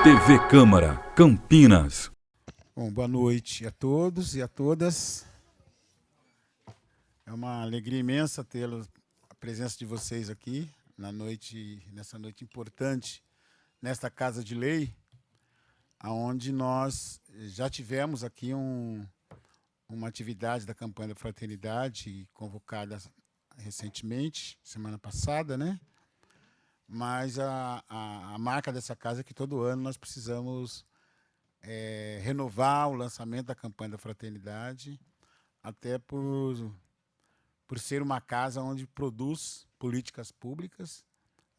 TV Câmara, Campinas. Bom, boa noite a todos e a todas. É uma alegria imensa ter a presença de vocês aqui nessa noite importante, nesta Casa de Lei, onde nós já tivemos aqui uma atividade da campanha da Fraternidade, convocada recentemente, semana passada, né? Mas a marca dessa casa é que todo ano nós precisamos renovar o lançamento da campanha da Fraternidade, até por ser uma casa onde produz políticas públicas,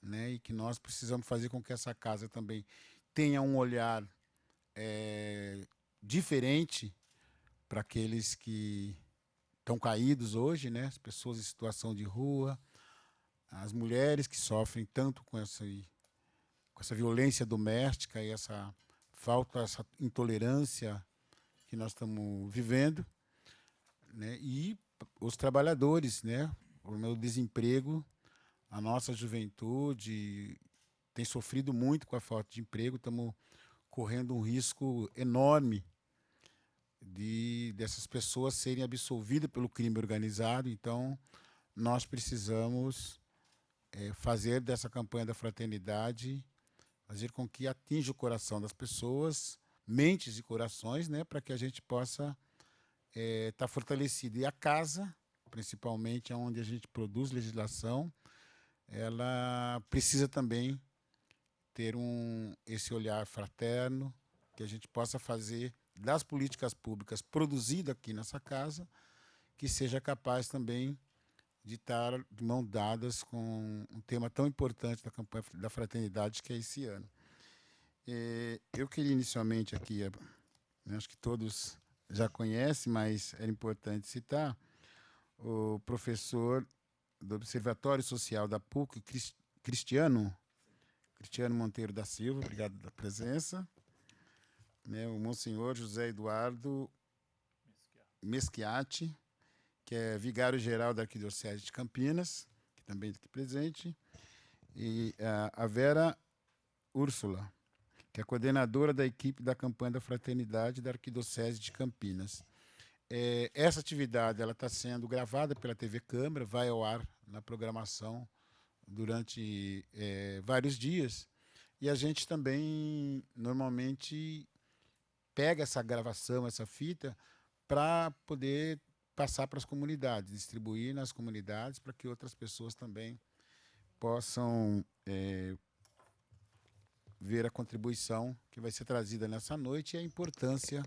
né, e que nós precisamos fazer com que essa casa também tenha um olhar diferente para aqueles que estão caídos hoje, né, as pessoas em situação de rua, as mulheres que sofrem tanto com essa violência doméstica e essa falta, essa intolerância que nós estamos vivendo, né? E os trabalhadores, né? O meu desemprego, a nossa juventude tem sofrido muito com a falta de emprego, estamos correndo um risco enorme dessas pessoas serem absolvidas pelo crime organizado. Então, nós precisamos fazer dessa campanha da fraternidade, fazer com que atinja o coração das pessoas, mentes e corações, né, para que a gente possa estar fortalecido. E a casa, principalmente onde a gente produz legislação, ela precisa também ter esse olhar fraterno, que a gente possa fazer das políticas públicas produzidas aqui nessa casa, que seja capaz também de estar de mãos dadas com um tema tão importante da campanha da fraternidade, que é esse ano. Eu queria inicialmente aqui, acho que todos já conhecem, mas era importante citar, o professor do Observatório Social da PUC, Cristiano Monteiro da Silva, obrigado pela presença, né, o Monsenhor José Eduardo Meschiati, que é vigário-geral da Arquidiocese de Campinas, que também está aqui presente, e a Vera Úrsula, que é coordenadora da equipe da campanha da Fraternidade da Arquidiocese de Campinas. Essa atividade está sendo gravada pela TV Câmara, vai ao ar na programação durante vários dias, e a gente também, normalmente, pega essa gravação, essa fita, para poder passar para as comunidades, distribuir nas comunidades, para que outras pessoas também possam ver a contribuição que vai ser trazida nessa noite e a importância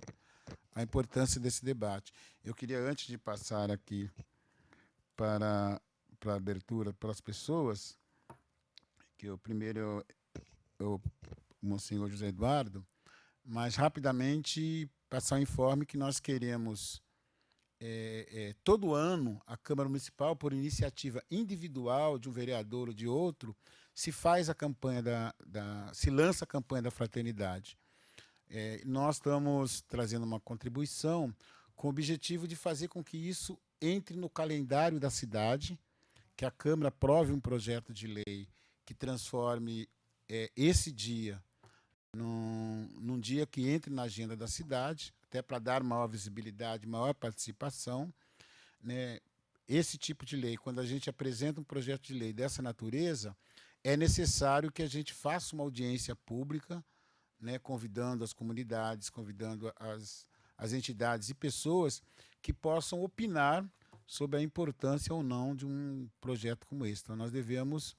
desse debate. Eu queria, antes de passar aqui para a abertura para as pessoas, que o primeiro o Monsenhor José Eduardo, mas rapidamente passar o informe que nós queremos. Todo ano, a Câmara Municipal, por iniciativa individual de um vereador ou de outro, se faz a campanha se lança a campanha da fraternidade. Nós estamos trazendo uma contribuição com o objetivo de fazer com que isso entre no calendário da cidade, que a Câmara aprove um projeto de lei que transforme esse dia num dia que entre na agenda da cidade, até para dar maior visibilidade, maior participação, né? Esse tipo de lei, quando a gente apresenta um projeto de lei dessa natureza, é necessário que a gente faça uma audiência pública, né, convidando as comunidades, convidando as entidades e pessoas que possam opinar sobre a importância ou não de um projeto como esse. Então, nós devemos,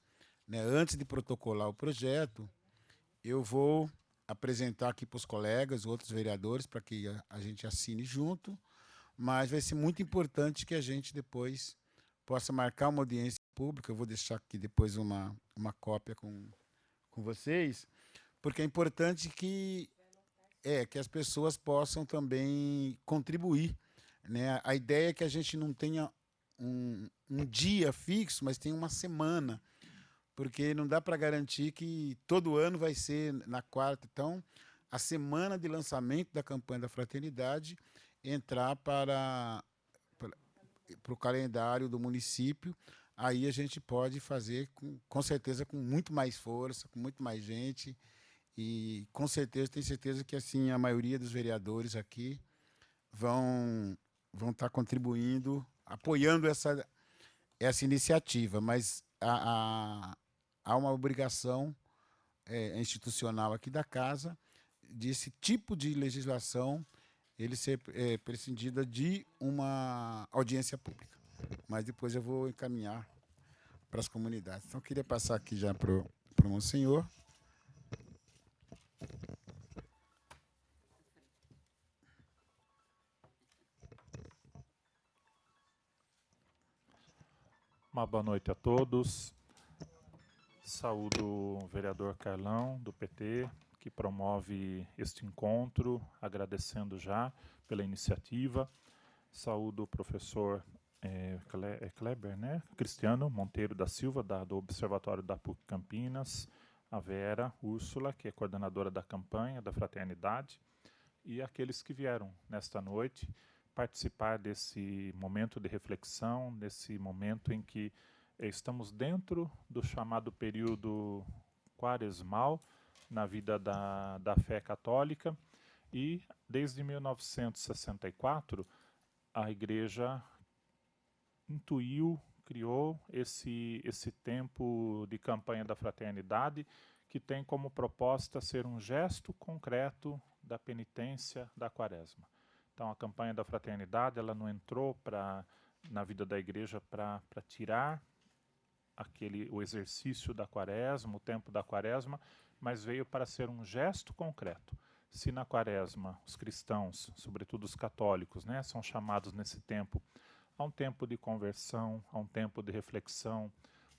né, antes de protocolar o projeto, eu vou apresentar aqui para os colegas, outros vereadores, para que a gente assine junto, mas vai ser muito importante que a gente depois possa marcar uma audiência pública. Eu vou deixar aqui depois uma cópia com vocês, porque é importante que as pessoas possam também contribuir, né? A ideia é que a gente não tenha um dia fixo, mas tenha uma semana, porque não dá para garantir que todo ano vai ser na quarta. Então, a semana de lançamento da campanha da fraternidade entrar para para o calendário do município, aí a gente pode fazer com certeza com muito mais força, com muito mais gente e com certeza, tenho certeza que assim a maioria dos vereadores aqui vão vão estar contribuindo, apoiando essa iniciativa, mas há uma obrigação institucional aqui da casa desse tipo de legislação ele ser prescindida de uma audiência pública. Mas depois eu vou encaminhar para as comunidades. Então, eu queria passar aqui já para o Monsenhor. Uma boa noite a todos. Saúdo o vereador Carlão, do PT, que promove este encontro, agradecendo já pela iniciativa. Saúdo o professor Kleber, né? Cristiano Monteiro da Silva, do Observatório da PUC Campinas, a Vera Úrsula, que é coordenadora da campanha da Fraternidade, e aqueles que vieram nesta noite participar desse momento de reflexão, desse momento em que estamos dentro do chamado período quaresmal na vida da fé católica, e desde 1964 a Igreja intuiu, criou esse tempo de campanha da fraternidade, que tem como proposta ser um gesto concreto da penitência da quaresma. Então, a campanha da fraternidade, ela não entrou na vida da igreja para tirar o exercício da quaresma, o tempo da quaresma, mas veio para ser um gesto concreto. Se na quaresma os cristãos, sobretudo os católicos, né, são chamados nesse tempo a um tempo de conversão, a um tempo de reflexão,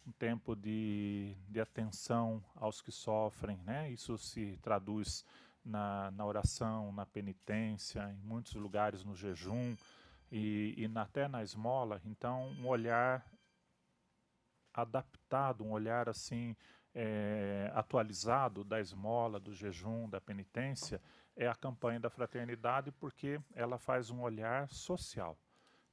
um tempo de atenção aos que sofrem, né? Isso se traduz na oração, na penitência, em muitos lugares no jejum e até na esmola. Então, um olhar adaptado, um olhar assim atualizado da esmola, do jejum, da penitência, é a campanha da fraternidade, porque ela faz um olhar social.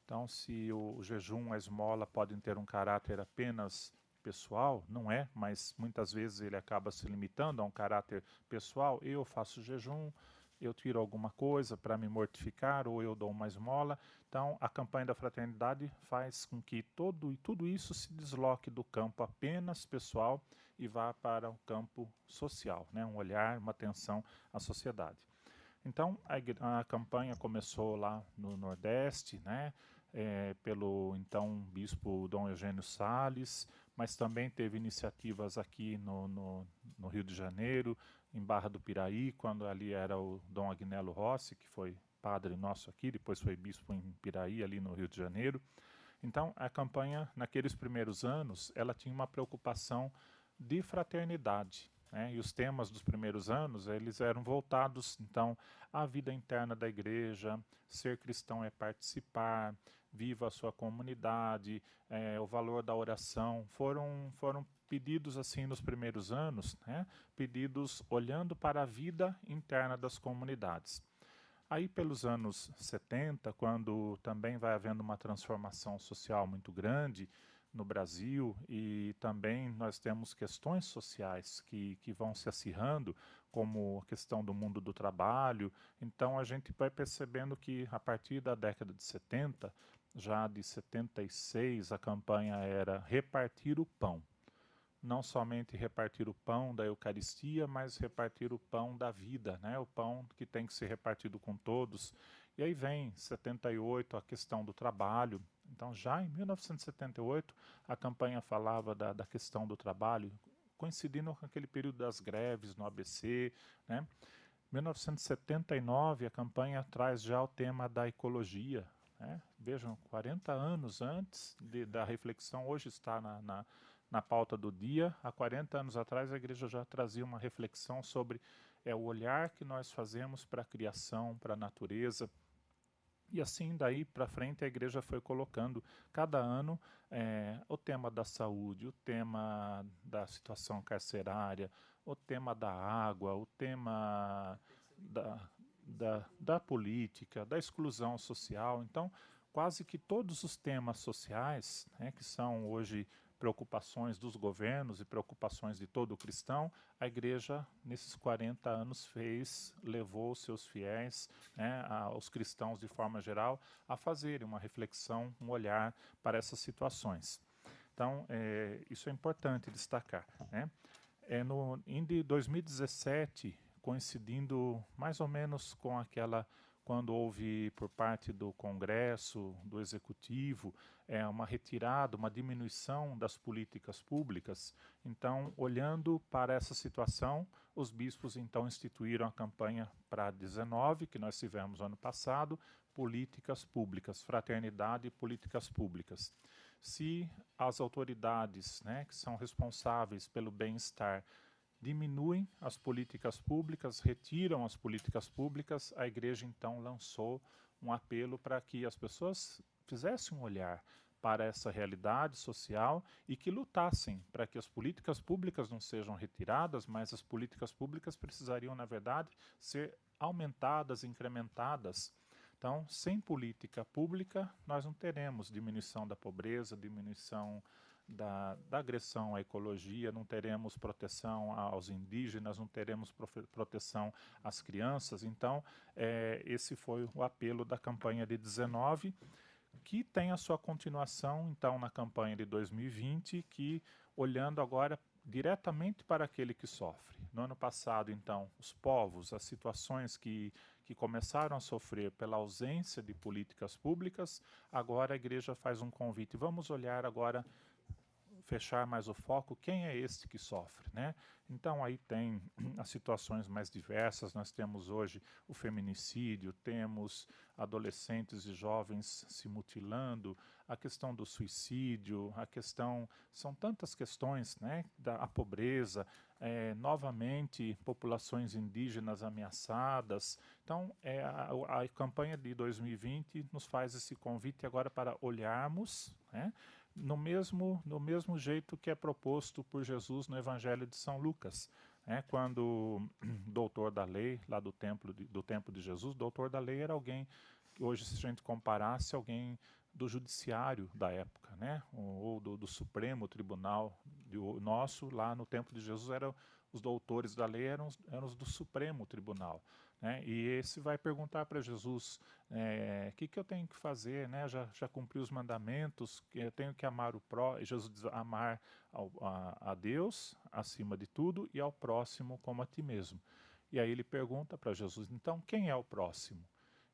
Então, se o jejum, a esmola podem ter um caráter apenas pessoal, não é, mas muitas vezes ele acaba se limitando a um caráter pessoal. Eu faço jejum, eu tiro alguma coisa para me mortificar, ou eu dou uma esmola. Então, a campanha da fraternidade faz com que tudo isso se desloque do campo apenas pessoal e vá para o campo social, né? Um olhar, uma atenção à sociedade. Então, a campanha começou lá no Nordeste, né? Pelo então bispo Dom Eugênio Salles, mas também teve iniciativas aqui no Rio de Janeiro, em Barra do Piraí, quando ali era o Dom Agnello Rossi, que foi padre nosso aqui, depois foi bispo em Piraí, ali no Rio de Janeiro. Então, a campanha, naqueles primeiros anos, ela tinha uma preocupação de fraternidade, né? E os temas dos primeiros anos, eles eram voltados, então, à vida interna da igreja, ser cristão é participar, viva a sua comunidade, o valor da oração. Foram pedidos assim nos primeiros anos, né? Pedidos olhando para a vida interna das comunidades. Aí pelos anos 70, quando também vai havendo uma transformação social muito grande no Brasil, e também nós temos questões sociais que vão se acirrando, como a questão do mundo do trabalho. Então a gente vai percebendo que a partir da década de 70, já de 76, a campanha era repartir o pão. Não somente repartir o pão da Eucaristia, mas repartir o pão da vida, né? O pão que tem que ser repartido com todos. E aí vem 78 a questão do trabalho. Então, já em 1978, a campanha falava da questão do trabalho, coincidindo com aquele período das greves no ABC, né? 1979, a campanha traz já o tema da ecologia, né? Vejam, 40 anos antes da reflexão, hoje está na pauta do dia. Há 40 anos atrás, a igreja já trazia uma reflexão sobre o olhar que nós fazemos para a criação, para a natureza. E assim, daí para frente, a igreja foi colocando cada ano o tema da saúde, o tema da situação carcerária, o tema da água, o tema da política, da exclusão social. Então, quase que todos os temas sociais, né, que são hoje preocupações dos governos e preocupações de todo cristão, a igreja, nesses 40 anos, levou os seus fiéis, né, os cristãos de forma geral, a fazerem uma reflexão, um olhar para essas situações. Então, isso é importante destacar, né? Em 2017, coincidindo mais ou menos com quando houve por parte do Congresso, do Executivo, uma retirada, uma diminuição das políticas públicas. Então, olhando para essa situação, os bispos então instituíram a campanha para 19, que nós tivemos ano passado, políticas públicas, fraternidade e políticas públicas. Se as autoridades, né, que são responsáveis pelo bem-estar, diminuem as políticas públicas, retiram as políticas públicas, a igreja então lançou um apelo para que as pessoas fizessem um olhar para essa realidade social e que lutassem para que as políticas públicas não sejam retiradas, mas as políticas públicas precisariam, na verdade, ser aumentadas, incrementadas. Então, sem política pública, nós não teremos diminuição da pobreza, diminuição da agressão à ecologia, não teremos proteção aos indígenas, não teremos proteção às crianças. Então, esse foi o apelo da campanha de 19, que tem a sua continuação, então, na campanha de 2020, que, olhando agora diretamente para aquele que sofre. No ano passado, então, os povos, as situações que começaram a sofrer pela ausência de políticas públicas, agora a igreja faz um convite. Vamos olhar agora, fechar mais o foco, quem é este que sofre, né? Então aí tem as situações mais diversas, nós temos hoje o feminicídio, temos adolescentes e jovens se mutilando, a questão do suicídio, são tantas questões, né? A pobreza, novamente populações indígenas ameaçadas. Então a campanha de 2020 nos faz esse convite agora para olharmos, né? No mesmo jeito que é proposto por Jesus no Evangelho de São Lucas. Quando o doutor da lei, lá do tempo de Jesus, o doutor da lei era alguém que hoje, se a gente comparasse, alguém do judiciário da época, né? Ou do Supremo Tribunal nosso, lá no tempo de Jesus, os doutores da lei eram os do Supremo Tribunal. Né? E esse vai perguntar para Jesus, que eu tenho que fazer, né? Já cumpri os mandamentos, eu tenho que amar o próximo. Jesus diz, amar a Deus acima de tudo e ao próximo como a ti mesmo. E aí ele pergunta para Jesus, então quem é o próximo?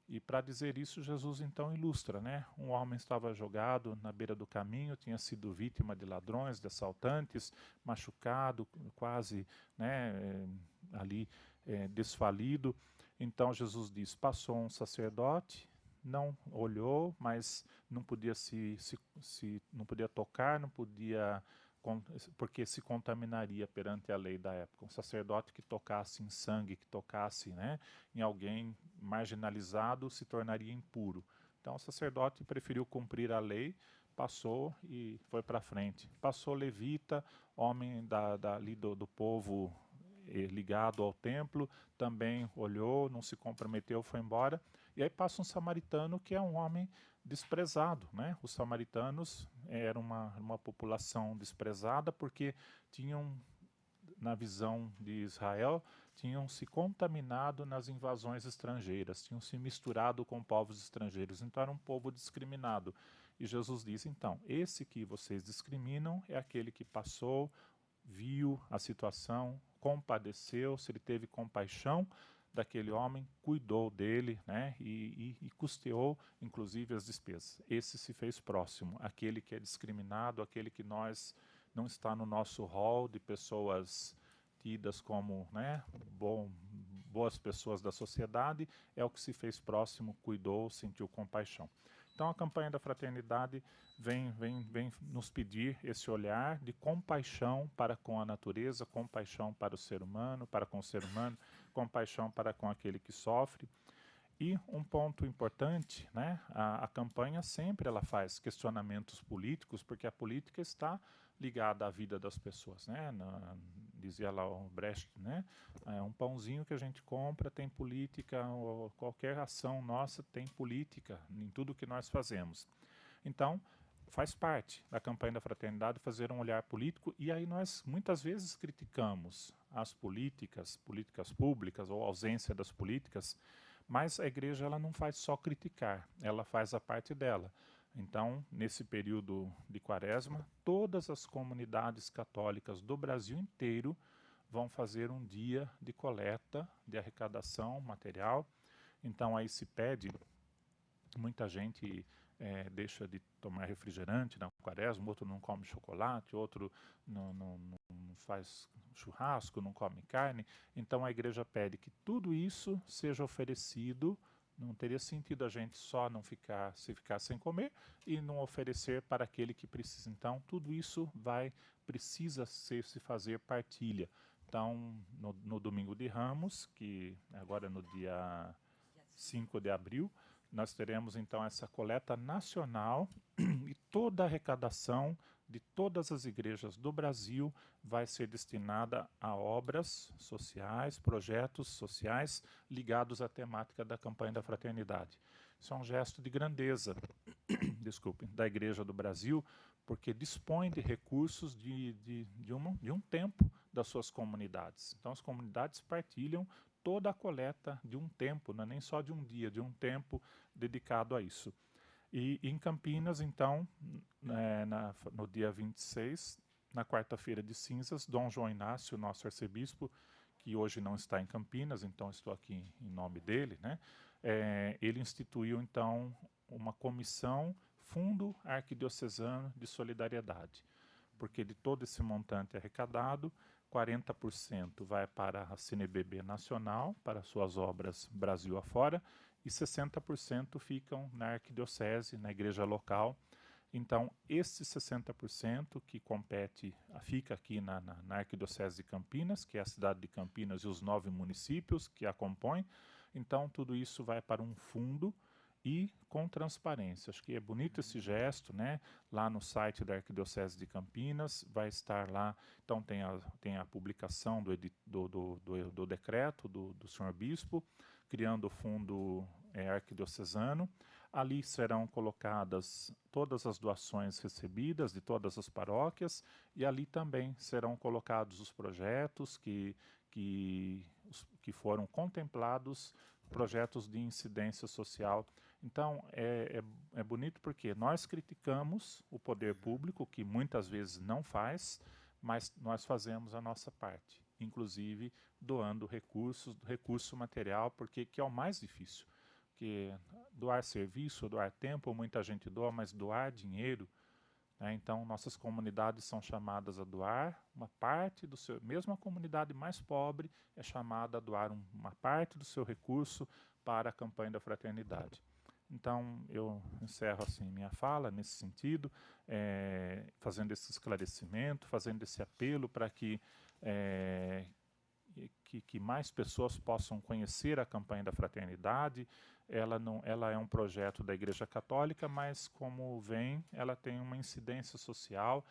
E para dizer isso, Jesus então ilustra, né? Um homem estava jogado na beira do caminho, tinha sido vítima de ladrões, de assaltantes, machucado, quase, né, ali desfalido. Então Jesus diz, passou um sacerdote, não olhou, mas não podia não podia tocar, não podia, porque se contaminaria perante a lei da época. Um sacerdote que tocasse em sangue, que tocasse, né, em alguém marginalizado, se tornaria impuro. Então o sacerdote preferiu cumprir a lei, passou e foi para frente. Passou levita, homem ali do povo ligado ao templo, também olhou, não se comprometeu, foi embora. E aí passa um samaritano que é um homem desprezado, né? Os samaritanos eram uma população desprezada porque tinham, na visão de Israel, tinham se contaminado nas invasões estrangeiras, tinham se misturado com povos estrangeiros, então era um povo discriminado. E Jesus diz, então, esse que vocês discriminam é aquele que passou, viu a situação, compadeceu, se ele teve compaixão daquele homem, cuidou dele, né, e custeou, inclusive, as despesas. Esse se fez próximo, aquele que é discriminado, aquele que não está no nosso rol de pessoas tidas como, né, boas pessoas da sociedade, é o que se fez próximo, cuidou, sentiu compaixão. Então a campanha da fraternidade vem nos pedir esse olhar de compaixão para com a natureza, compaixão para o ser humano, para com o ser humano, compaixão para com aquele que sofre. E um ponto importante, né, a campanha sempre ela faz questionamentos políticos, porque a política está ligada à vida das pessoas, né? Dizia lá o Brecht, né? É um pãozinho que a gente compra tem política, ou qualquer ação nossa tem política em tudo que nós fazemos. Então, faz parte da campanha da fraternidade fazer um olhar político, e aí nós muitas vezes criticamos as políticas públicas ou a ausência das políticas, mas a igreja ela não faz só criticar, ela faz a parte dela. Então, nesse período de quaresma, todas as comunidades católicas do Brasil inteiro vão fazer um dia de coleta, de arrecadação material. Então, aí se pede, muita gente deixa de tomar refrigerante na quaresma, outro não come chocolate, outro não faz churrasco, não come carne. Então a igreja pede que tudo isso seja oferecido. Não teria sentido a gente só não ficar sem comer e não oferecer para aquele que precisa. Então tudo isso precisa se fazer partilha. Então no domingo de Ramos, que agora no dia 5 de abril, nós teremos então essa coleta nacional e toda a arrecadação de todas as igrejas do Brasil vai ser destinada a obras sociais, projetos sociais ligados à temática da campanha da fraternidade. Isso é um gesto de grandeza, desculpe, da Igreja do Brasil, porque dispõe de recursos de um tempo das suas comunidades. Então as comunidades partilham toda a coleta de um tempo, não é nem só de um dia, de um tempo dedicado a isso. E em Campinas, então, no dia 26, na quarta-feira de cinzas, Dom João Inácio, nosso arcebispo, que hoje não está em Campinas, então estou aqui em nome dele, né? Ele instituiu, então, uma comissão Fundo Arquidiocesano de Solidariedade, porque de todo esse montante arrecadado, 40% vai para a CNBB Nacional, para suas obras Brasil afora, e 60% ficam na arquidiocese, na igreja local. Então, esse 60% que fica aqui na arquidiocese de Campinas, que é a cidade de Campinas e os 9 municípios que a compõem, então tudo isso vai para um fundo e com transparência. Acho que é bonito esse gesto, né? Lá no site da Arquidiocese de Campinas vai estar lá, então tem a publicação do decreto do senhor bispo, criando o fundo arquidiocesano. Ali serão colocadas todas as doações recebidas de todas as paróquias, e ali também serão colocados os projetos que foram contemplados, projetos de incidência social. Então, é bonito porque nós criticamos o poder público, que muitas vezes não faz, mas nós fazemos a nossa parte, inclusive doando recurso material, porque que é o mais difícil. Porque doar serviço, doar tempo, muita gente doa, mas doar dinheiro, né? Então, nossas comunidades são chamadas a doar uma parte do seu... Mesmo a comunidade mais pobre é chamada a doar uma parte do seu recurso para a campanha da fraternidade. Então, eu encerro assim minha fala nesse sentido, fazendo esse esclarecimento, fazendo esse apelo para que mais pessoas possam conhecer a campanha da fraternidade. Ela é um projeto da Igreja Católica, mas como ela tem uma incidência social,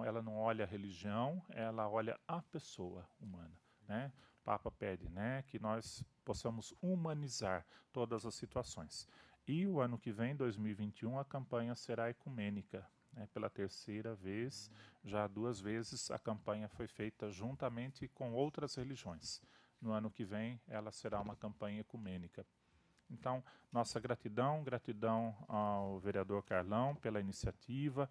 ela não olha a religião, ela olha a pessoa humana, né? O Papa pede, né, que nós possamos humanizar todas as situações. E o ano que vem, 2021, a campanha será ecumênica. Pela terceira vez, já 2 vezes a campanha foi feita juntamente com outras religiões. No ano que vem, ela será uma campanha ecumênica. Então, nossa gratidão ao vereador Carlão pela iniciativa,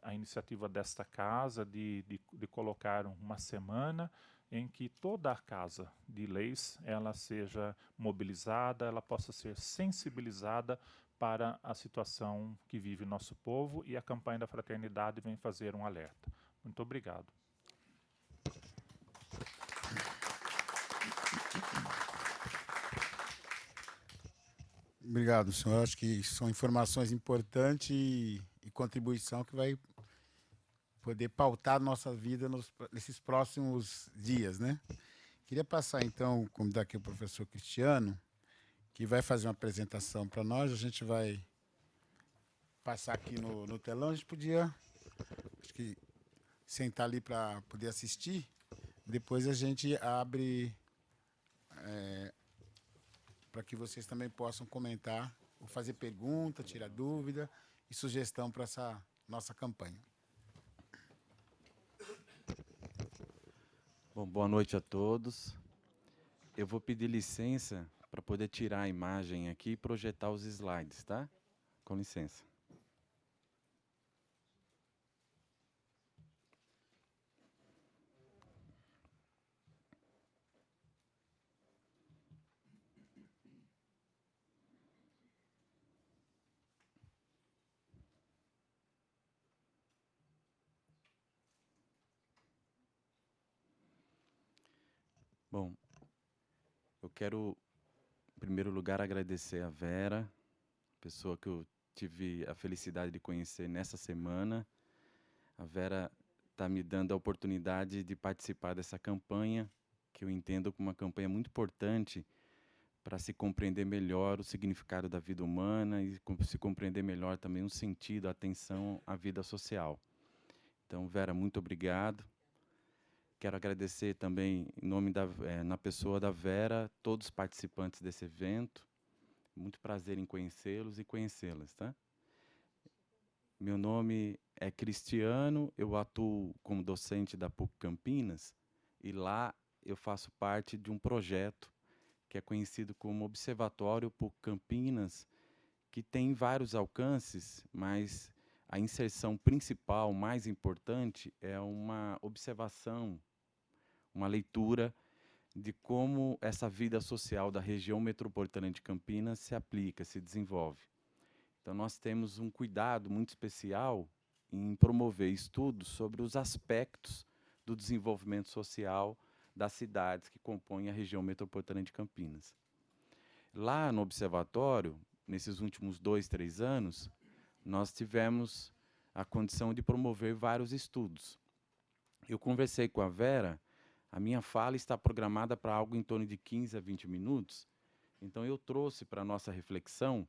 a iniciativa desta casa de colocar uma semana em que toda a Casa de Leis ela seja mobilizada, ela possa ser sensibilizada para a situação que vive nosso povo, e a campanha da fraternidade vem fazer um alerta. Muito obrigado. Obrigado, senhor. Acho que são informações importantes e contribuição que vai poder pautar nossa vida nesses próximos dias, né? Queria passar, então, convidar aqui o professor Cristiano, que vai fazer uma apresentação para nós. A gente vai passar aqui no telão. A gente podia, acho que, sentar ali para poder assistir. Depois a gente abre para que vocês também possam comentar, ou fazer pergunta, tirar dúvida e sugestão para essa nossa campanha. Bom, boa noite a todos. Eu vou pedir licença para poder tirar a imagem aqui e projetar os slides, tá? Com licença. Bom, eu quero, em primeiro lugar, agradecer a Vera, pessoa que eu tive a felicidade de conhecer nessa semana. A Vera está me dando a oportunidade de participar dessa campanha, que eu entendo como uma campanha muito importante para se compreender melhor o significado da vida humana e se compreender melhor também o sentido, a atenção à vida social. Então, Vera, muito obrigado. Quero agradecer também, em nome na pessoa da Vera, todos os participantes desse evento. Muito prazer em conhecê-los e conhecê-las, tá? Meu nome é Cristiano, eu atuo como docente da PUC Campinas e lá eu faço parte de um projeto que é conhecido como Observatório PUC Campinas, que tem vários alcances, mas a inserção principal, mais importante, é uma observação, uma leitura de como essa vida social da região metropolitana de Campinas se aplica, se desenvolve. Então, nós temos um cuidado muito especial em promover estudos sobre os aspectos do desenvolvimento social das cidades que compõem a região metropolitana de Campinas. Lá no observatório, nesses últimos 2, 3 anos, nós tivemos a condição de promover vários estudos. Eu conversei com a Vera. A minha fala está programada para algo em torno de 15 a 20 minutos. Então, eu trouxe para a nossa reflexão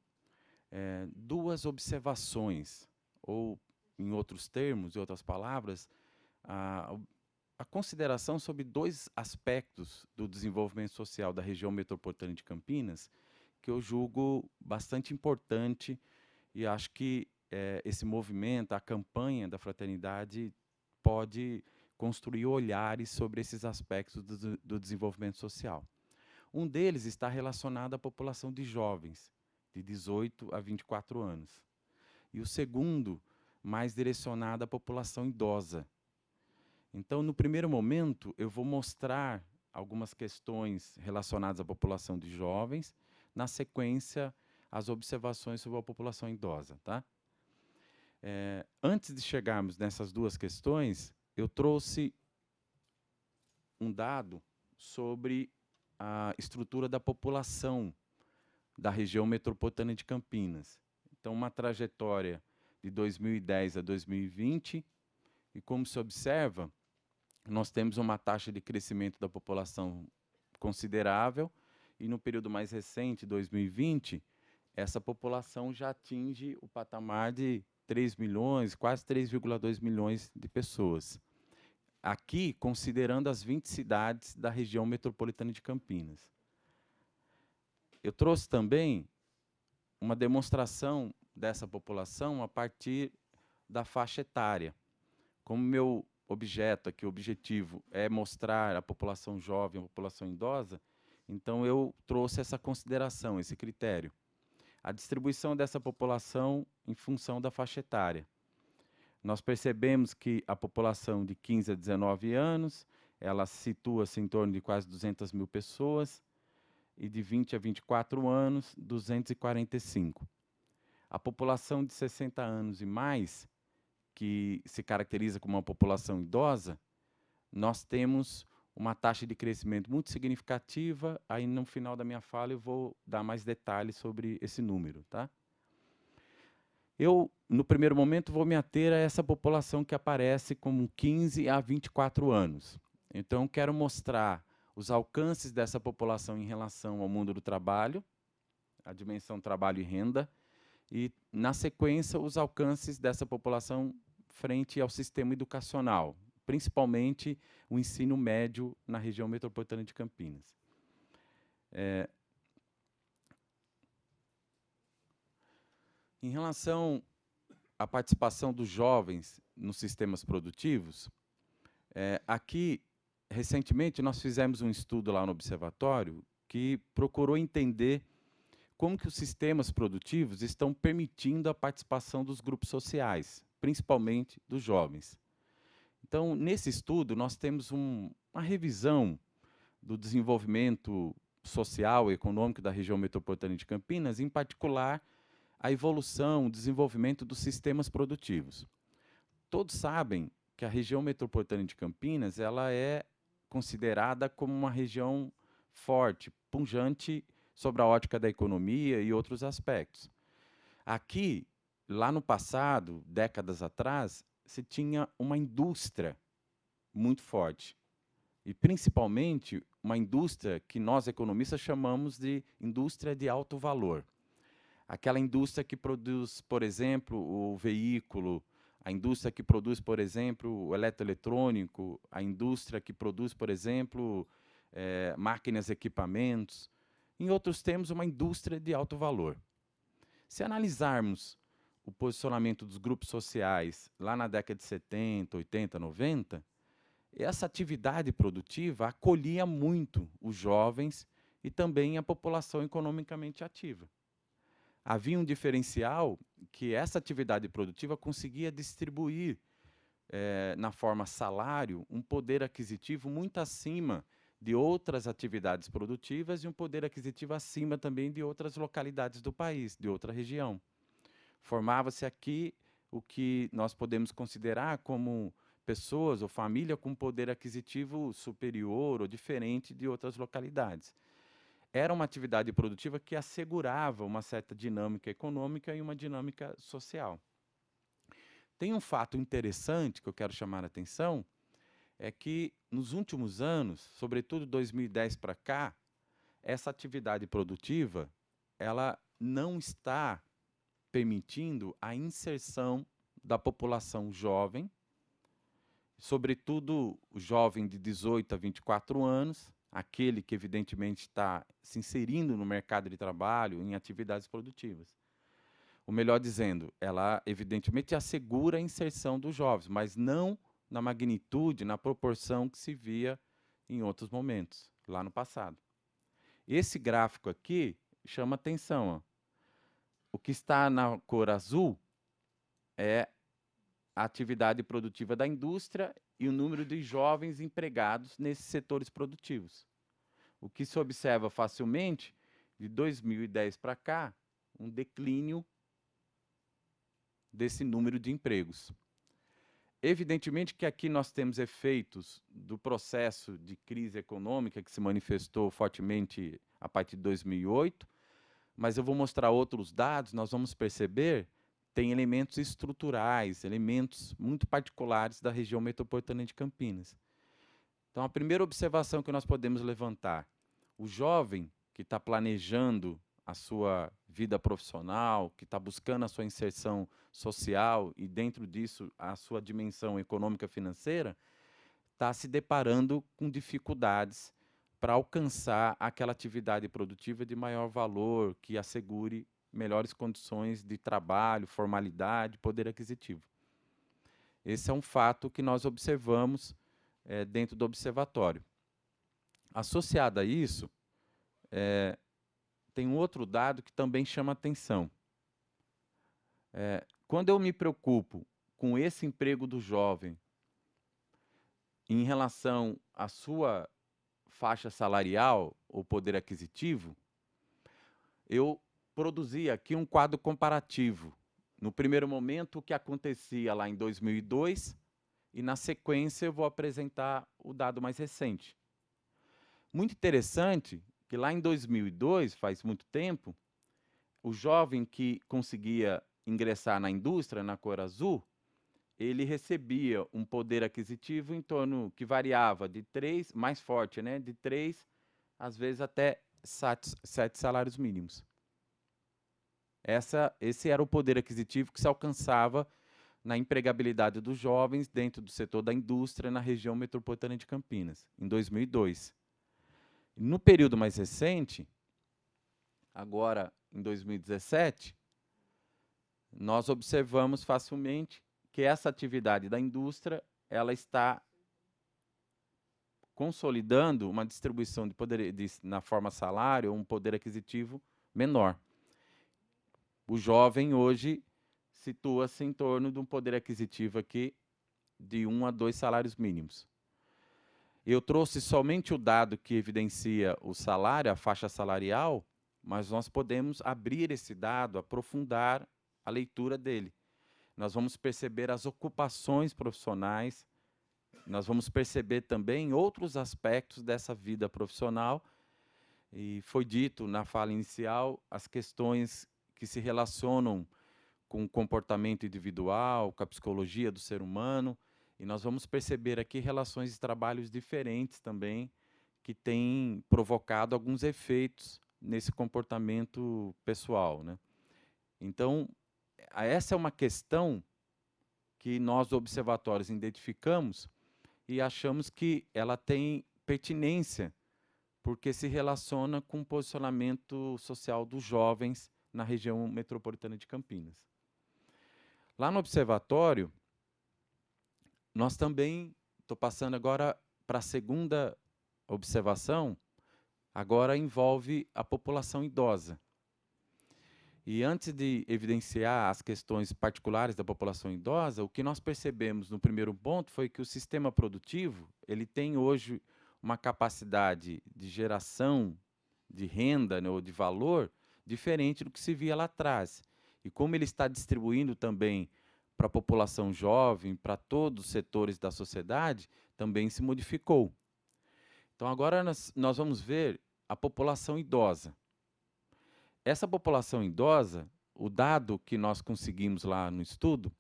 2 observações, ou, em outros termos, em outras palavras, a consideração sobre 2 aspectos do desenvolvimento social da região metropolitana de Campinas, que eu julgo bastante importante e acho que esse movimento, a campanha da fraternidade, pode construir olhares sobre esses aspectos do desenvolvimento social. Um deles está relacionado à população de jovens, de 18 a 24 anos. E o segundo, mais direcionado à população idosa. Então, no primeiro momento, eu vou mostrar algumas questões relacionadas à população de jovens, na sequência, as observações sobre a população idosa, tá? Antes de chegarmos nessas 2 questões, eu trouxe um dado sobre a estrutura da população da região metropolitana de Campinas. Então, uma trajetória de 2010 a 2020, e como se observa, nós temos uma taxa de crescimento da população considerável, e no período mais recente, 2020, essa população já atinge o patamar de 3 milhões, quase 3,2 milhões de pessoas. Aqui, considerando as 20 cidades da região metropolitana de Campinas. Eu trouxe também uma demonstração dessa população a partir da faixa etária. Como meu objeto aqui, o objetivo é mostrar a população jovem, a população idosa, então eu trouxe essa consideração, esse critério. A distribuição dessa população em função da faixa etária. Nós percebemos que a população de 15 a 19 anos, ela situa-se em torno de quase 200 mil pessoas, e de 20 a 24 anos, 245. A população de 60 anos e mais, que se caracteriza como uma população idosa, nós temos uma taxa de crescimento muito significativa. Aí, no final da minha fala, eu vou dar mais detalhes sobre esse número, tá? Eu, no primeiro momento, vou me ater a essa população que aparece como 15 a 24 anos. Então, quero mostrar os alcances dessa população em relação ao mundo do trabalho, a dimensão trabalho e renda, e, na sequência, os alcances dessa população frente ao sistema educacional, principalmente o ensino médio na região metropolitana de Campinas. Em relação à participação dos jovens nos sistemas produtivos, aqui, recentemente, nós fizemos um estudo lá no Observatório que procurou entender como que os sistemas produtivos estão permitindo a participação dos grupos sociais, principalmente dos jovens. Então, nesse estudo, nós temos uma revisão do desenvolvimento social e econômico da região metropolitana de Campinas, em particular, a evolução, o desenvolvimento dos sistemas produtivos. Todos sabem que a região metropolitana de Campinas ela é considerada como uma região forte, pujante sobre a ótica da economia e outros aspectos. Aqui, lá no passado, décadas atrás, se tinha uma indústria muito forte. E, principalmente, uma indústria que nós, economistas, chamamos de indústria de alto valor. Aquela indústria que produz, por exemplo, o veículo, a indústria que produz, por exemplo, o eletroeletrônico, a indústria que produz, por exemplo, máquinas e equipamentos. Em outros termos, uma indústria de alto valor. Se analisarmos o posicionamento dos grupos sociais lá na década de 70, 80, 90, essa atividade produtiva acolhia muito os jovens e também a população economicamente ativa. Havia um diferencial que essa atividade produtiva conseguia distribuir, na forma salário, um poder aquisitivo muito acima de outras atividades produtivas e um poder aquisitivo acima também de outras localidades do país, de outra região. Formava-se aqui o que nós podemos considerar como pessoas ou família com poder aquisitivo superior ou diferente de outras localidades. Era uma atividade produtiva que assegurava uma certa dinâmica econômica e uma dinâmica social. Tem um fato interessante que eu quero chamar a atenção, é que nos últimos anos, sobretudo 2010 para cá, essa atividade produtiva ela não está permitindo a inserção da população jovem, sobretudo o jovem de 18 a 24 anos, aquele que evidentemente está se inserindo no mercado de trabalho em atividades produtivas. Ou melhor dizendo, ela evidentemente assegura a inserção dos jovens, mas não na magnitude, na proporção que se via em outros momentos, lá no passado. Esse gráfico aqui chama atenção. Ó. O que está na cor azul é a atividade produtiva da indústria e o número de jovens empregados nesses setores produtivos. O que se observa facilmente, de 2010 para cá, um declínio desse número de empregos. Evidentemente que aqui nós temos efeitos do processo de crise econômica que se manifestou fortemente a partir de 2008, mas eu vou mostrar outros dados, nós vamos perceber tem elementos estruturais, elementos muito particulares da região metropolitana de Campinas. Então, a primeira observação que nós podemos levantar, o jovem que está planejando a sua vida profissional, que está buscando a sua inserção social e, dentro disso, a sua dimensão econômica financeira, está se deparando com dificuldades para alcançar aquela atividade produtiva de maior valor, que assegure melhores condições de trabalho, formalidade, poder aquisitivo. Esse é um fato que nós observamos dentro do observatório. Associado a isso, tem um outro dado que também chama atenção. Quando eu me preocupo com esse emprego do jovem em relação à sua faixa salarial ou poder aquisitivo, eu produzi aqui um quadro comparativo. No primeiro momento, o que acontecia lá em 2002, e na sequência eu vou apresentar o dado mais recente. Muito interessante que lá em 2002, faz muito tempo, o jovem que conseguia ingressar na indústria, na cor azul, ele recebia um poder aquisitivo em torno, que variava de 3, mais forte, né, de 3, às vezes até 7 salários mínimos. Esse era o poder aquisitivo que se alcançava na empregabilidade dos jovens dentro do setor da indústria na região metropolitana de Campinas, em 2002. No período mais recente, agora em 2017, nós observamos facilmente que essa atividade da indústria ela está consolidando uma distribuição de poder na forma salário, um poder aquisitivo menor. O jovem hoje situa-se em torno de um poder aquisitivo aqui de 1 a 2 salários mínimos. Eu trouxe somente o dado que evidencia o salário, a faixa salarial, mas nós podemos abrir esse dado, aprofundar a leitura dele. Nós vamos perceber as ocupações profissionais, nós vamos perceber também outros aspectos dessa vida profissional, e foi dito na fala inicial as questões que se relacionam com o comportamento individual, com a psicologia do ser humano, e nós vamos perceber aqui relações de trabalhos diferentes também, que têm provocado alguns efeitos nesse comportamento pessoal, né? Então, essa é uma questão que nós, observatórios, identificamos e achamos que ela tem pertinência, porque se relaciona com o posicionamento social dos jovens na região metropolitana de Campinas. Lá no observatório, nós também, estou passando agora para a segunda observação, agora envolve a população idosa. E antes de evidenciar as questões particulares da população idosa, o que nós percebemos no primeiro ponto foi que o sistema produtivo ele tem hoje uma capacidade de geração de renda, né, ou de valor diferente do que se via lá atrás. E como ele está distribuindo também para a população jovem, para todos os setores da sociedade, também se modificou. Então, agora nós vamos ver a população idosa. Essa população idosa, o dado que nós conseguimos lá no estudo,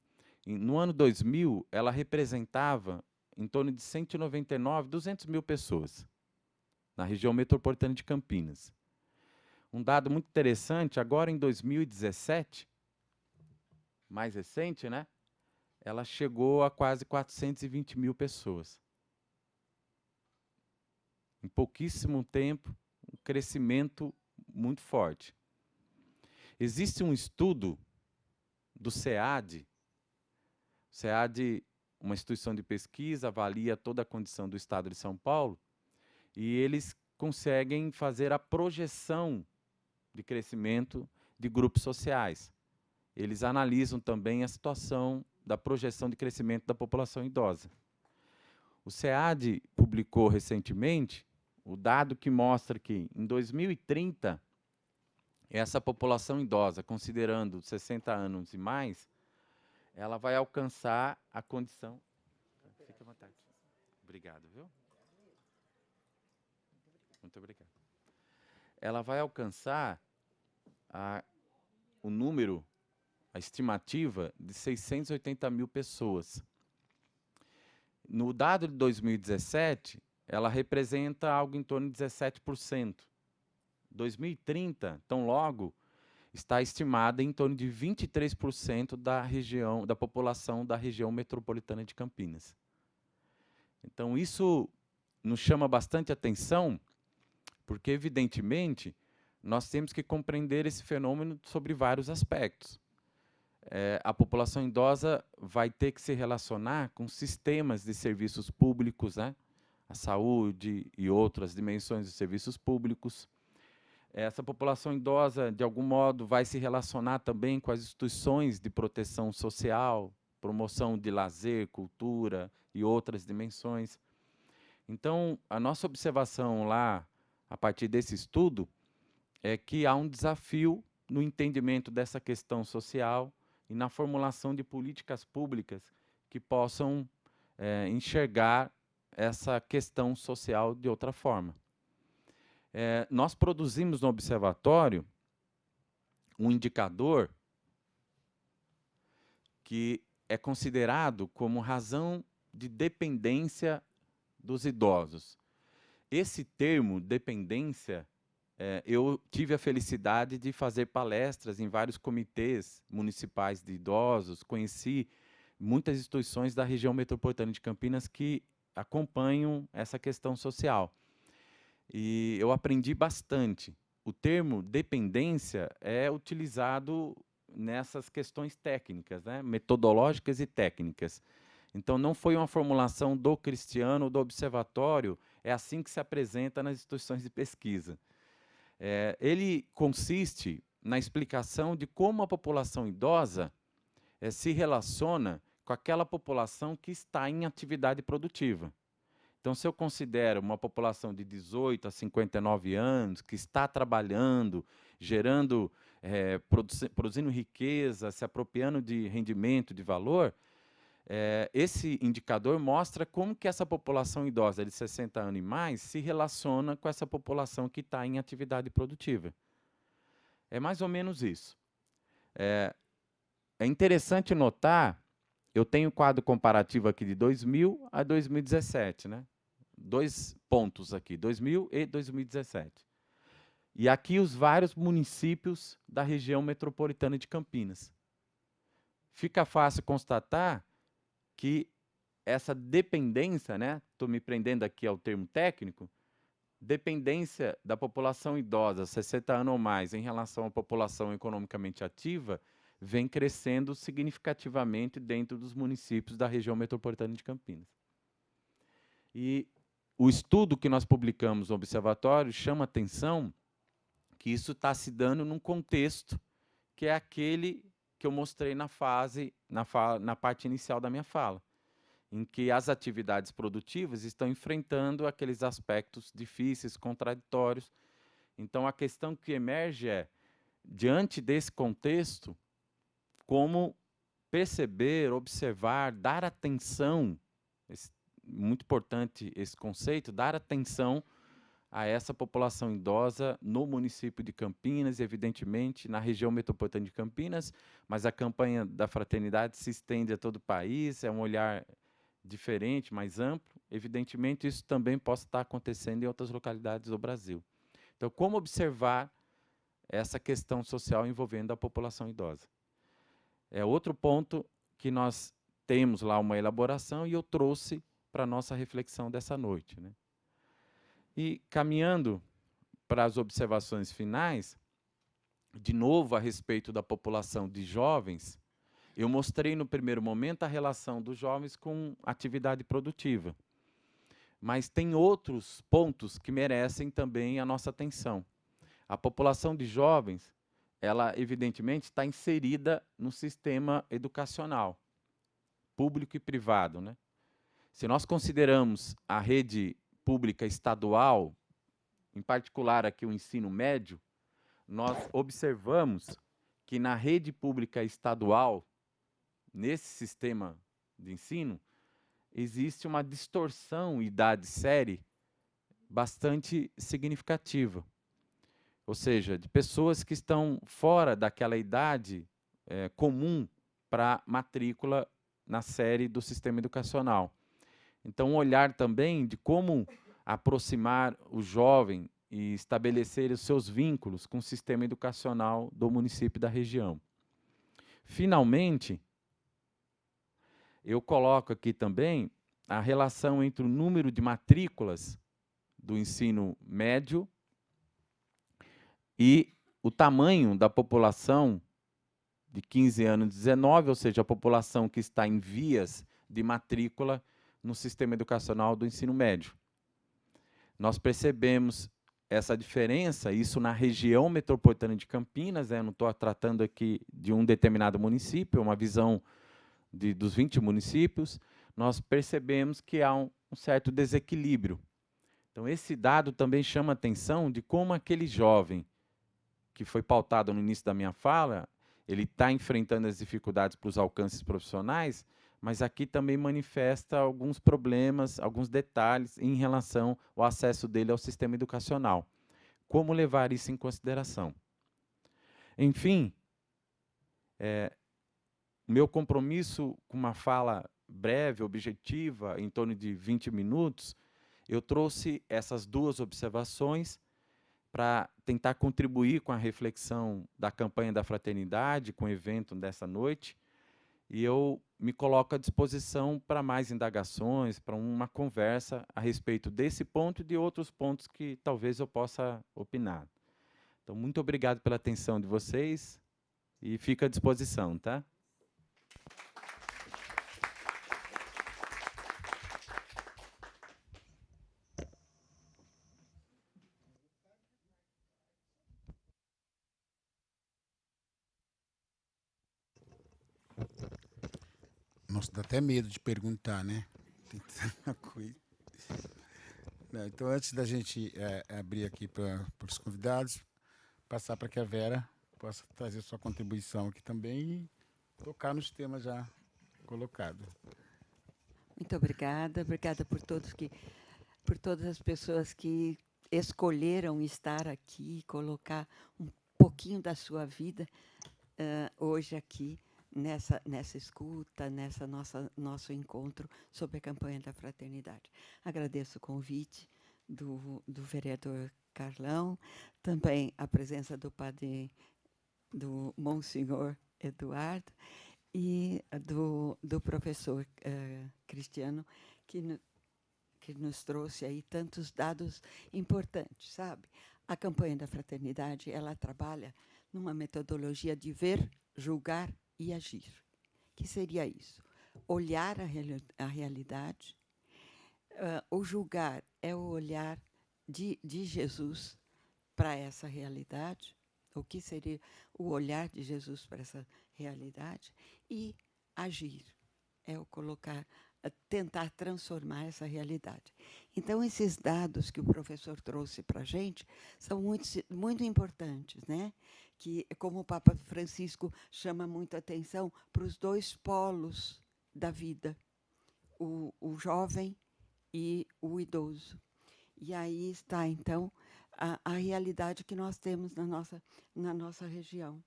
no ano 2000, ela representava em torno de 199, 200 mil pessoas, na região metropolitana de Campinas. Um dado muito interessante, agora em 2017, mais recente, né? Ela chegou a quase 420 mil pessoas. Em pouquíssimo tempo, um crescimento muito forte. Existe um estudo do SEAD. O SEAD, uma instituição de pesquisa, avalia toda a condição do Estado de São Paulo, e eles conseguem fazer a projeção de crescimento de grupos sociais. Eles analisam também a situação da projeção de crescimento da população idosa. O SEAD publicou recentemente o dado que mostra que, em 2030, essa população idosa, considerando 60 anos e mais, ela vai alcançar a condição... Fique à vontade. Obrigado, viu? Muito obrigado. Ela vai alcançar o número, a estimativa de 680 mil pessoas. No dado de 2017, ela representa algo em torno de 17%. 2030, tão logo, está estimada em torno de 23% da população da região metropolitana de Campinas. Então, isso nos chama bastante atenção, porque, evidentemente, nós temos que compreender esse fenômeno sobre vários aspectos. A população idosa vai ter que se relacionar com sistemas de serviços públicos, né? A saúde e outras dimensões dos serviços públicos. Essa população idosa, de algum modo, vai se relacionar também com as instituições de proteção social, promoção de lazer, cultura e outras dimensões. Então, a nossa observação lá, a partir desse estudo, é que há um desafio no entendimento dessa questão social e na formulação de políticas públicas que possam enxergar essa questão social de outra forma. Nós produzimos no observatório um indicador que é considerado como razão de dependência dos idosos. Esse termo, dependência, eu tive a felicidade de fazer palestras em vários comitês municipais de idosos, conheci muitas instituições da região metropolitana de Campinas que acompanham essa questão social. E eu aprendi bastante. O termo dependência é utilizado nessas questões técnicas, né, metodológicas e técnicas. Então, não foi uma formulação do Cristiano, do Observatório, é assim que se apresenta nas instituições de pesquisa. Ele consiste na explicação de como a população idosa se relaciona com aquela população que está em atividade produtiva. Então, se eu considero uma população de 18 a 59 anos, que está trabalhando, gerando, produzindo riqueza, se apropriando de rendimento, de valor, esse indicador mostra como que essa população idosa de 60 anos e mais se relaciona com essa população que está em atividade produtiva. É mais ou menos isso. É interessante notar, eu tenho um quadro comparativo aqui de 2000 a 2017, né? 2 pontos aqui, 2000 e 2017. E aqui os vários municípios da região metropolitana de Campinas. Fica fácil constatar que essa dependência, né, estou me prendendo aqui ao termo técnico, dependência da população idosa, 60 anos ou mais, em relação à população economicamente ativa, vem crescendo significativamente dentro dos municípios da região metropolitana de Campinas. E o estudo que nós publicamos no Observatório chama atenção que isso está se dando num contexto que é aquele que eu mostrei na parte inicial da minha fala, em que as atividades produtivas estão enfrentando aqueles aspectos difíceis, contraditórios. Então, a questão que emerge é, diante desse contexto, como perceber, observar, dar atenção, muito importante esse conceito, dar atenção a essa população idosa no município de Campinas, evidentemente, na região metropolitana de Campinas, mas a campanha da fraternidade se estende a todo o país, é um olhar diferente, mais amplo. Evidentemente, isso também pode estar acontecendo em outras localidades do Brasil. Então, como observar essa questão social envolvendo a população idosa? É outro ponto que nós temos lá uma elaboração e eu trouxe para a nossa reflexão dessa noite, né? E, caminhando para as observações finais, de novo, a respeito da população de jovens, eu mostrei no primeiro momento a relação dos jovens com atividade produtiva. Mas tem outros pontos que merecem também a nossa atenção. A população de jovens, ela evidentemente está inserida no sistema educacional, público e privado, né? Se nós consideramos a rede pública estadual, em particular aqui o ensino médio, nós observamos que na rede pública estadual, nesse sistema de ensino, existe uma distorção idade-série bastante significativa. Ou seja, de pessoas que estão fora daquela idade comum para matrícula na série do sistema educacional. Então, um olhar também de como aproximar o jovem e estabelecer os seus vínculos com o sistema educacional do município e da região. Finalmente, eu coloco aqui também a relação entre o número de matrículas do ensino médio e o tamanho da população de 15 anos a 19, ou seja, a população que está em vias de matrícula no sistema educacional do ensino médio. Nós percebemos essa diferença, isso na região metropolitana de Campinas, não estou tratando aqui de um determinado município, uma visão dos 20 municípios, nós percebemos que há um certo desequilíbrio. Então, esse dado também chama a atenção de como aquele jovem, que foi pautado no início da minha fala, ele está enfrentando as dificuldades para os alcances profissionais, mas aqui também manifesta alguns problemas, alguns detalhes em relação ao acesso dele ao sistema educacional. Como levar isso em consideração? Enfim, meu compromisso com uma fala breve, objetiva, em torno de 20 minutos, eu trouxe essas duas observações para tentar contribuir com a reflexão da campanha da fraternidade, com o evento dessa noite, e eu me coloco à disposição para mais indagações, para uma conversa a respeito desse ponto e de outros pontos que talvez eu possa opinar. Então, muito obrigado pela atenção de vocês e fico à disposição, tá? Nossa, dá até medo de perguntar, né? Tem tanta coisa. Não, então, antes da gente abrir aqui para os convidados, passar para que a Vera possa trazer sua contribuição aqui também e tocar nos temas já colocados. Muito obrigada por todas as pessoas que escolheram estar aqui, colocar um pouquinho da sua vida hoje aqui nessa escuta, nosso encontro sobre a campanha da fraternidade. Agradeço o convite do vereador Carlão, também a presença do Monsenhor Eduardo e do professor Cristiano, que nos trouxe aí tantos dados importantes, sabe? A campanha da fraternidade, ela trabalha numa metodologia de ver, julgar e agir. Que seria isso? Olhar a realidade. O julgar é o olhar de Jesus para essa realidade. O que seria o olhar de Jesus para essa realidade? E agir é o tentar transformar essa realidade. Então, esses dados que o professor trouxe para a gente são muito importantes, né? Que, como o Papa Francisco chama muito a atenção para os dois polos da vida, o jovem e o idoso. E aí está, então, a realidade que nós temos na nossa região.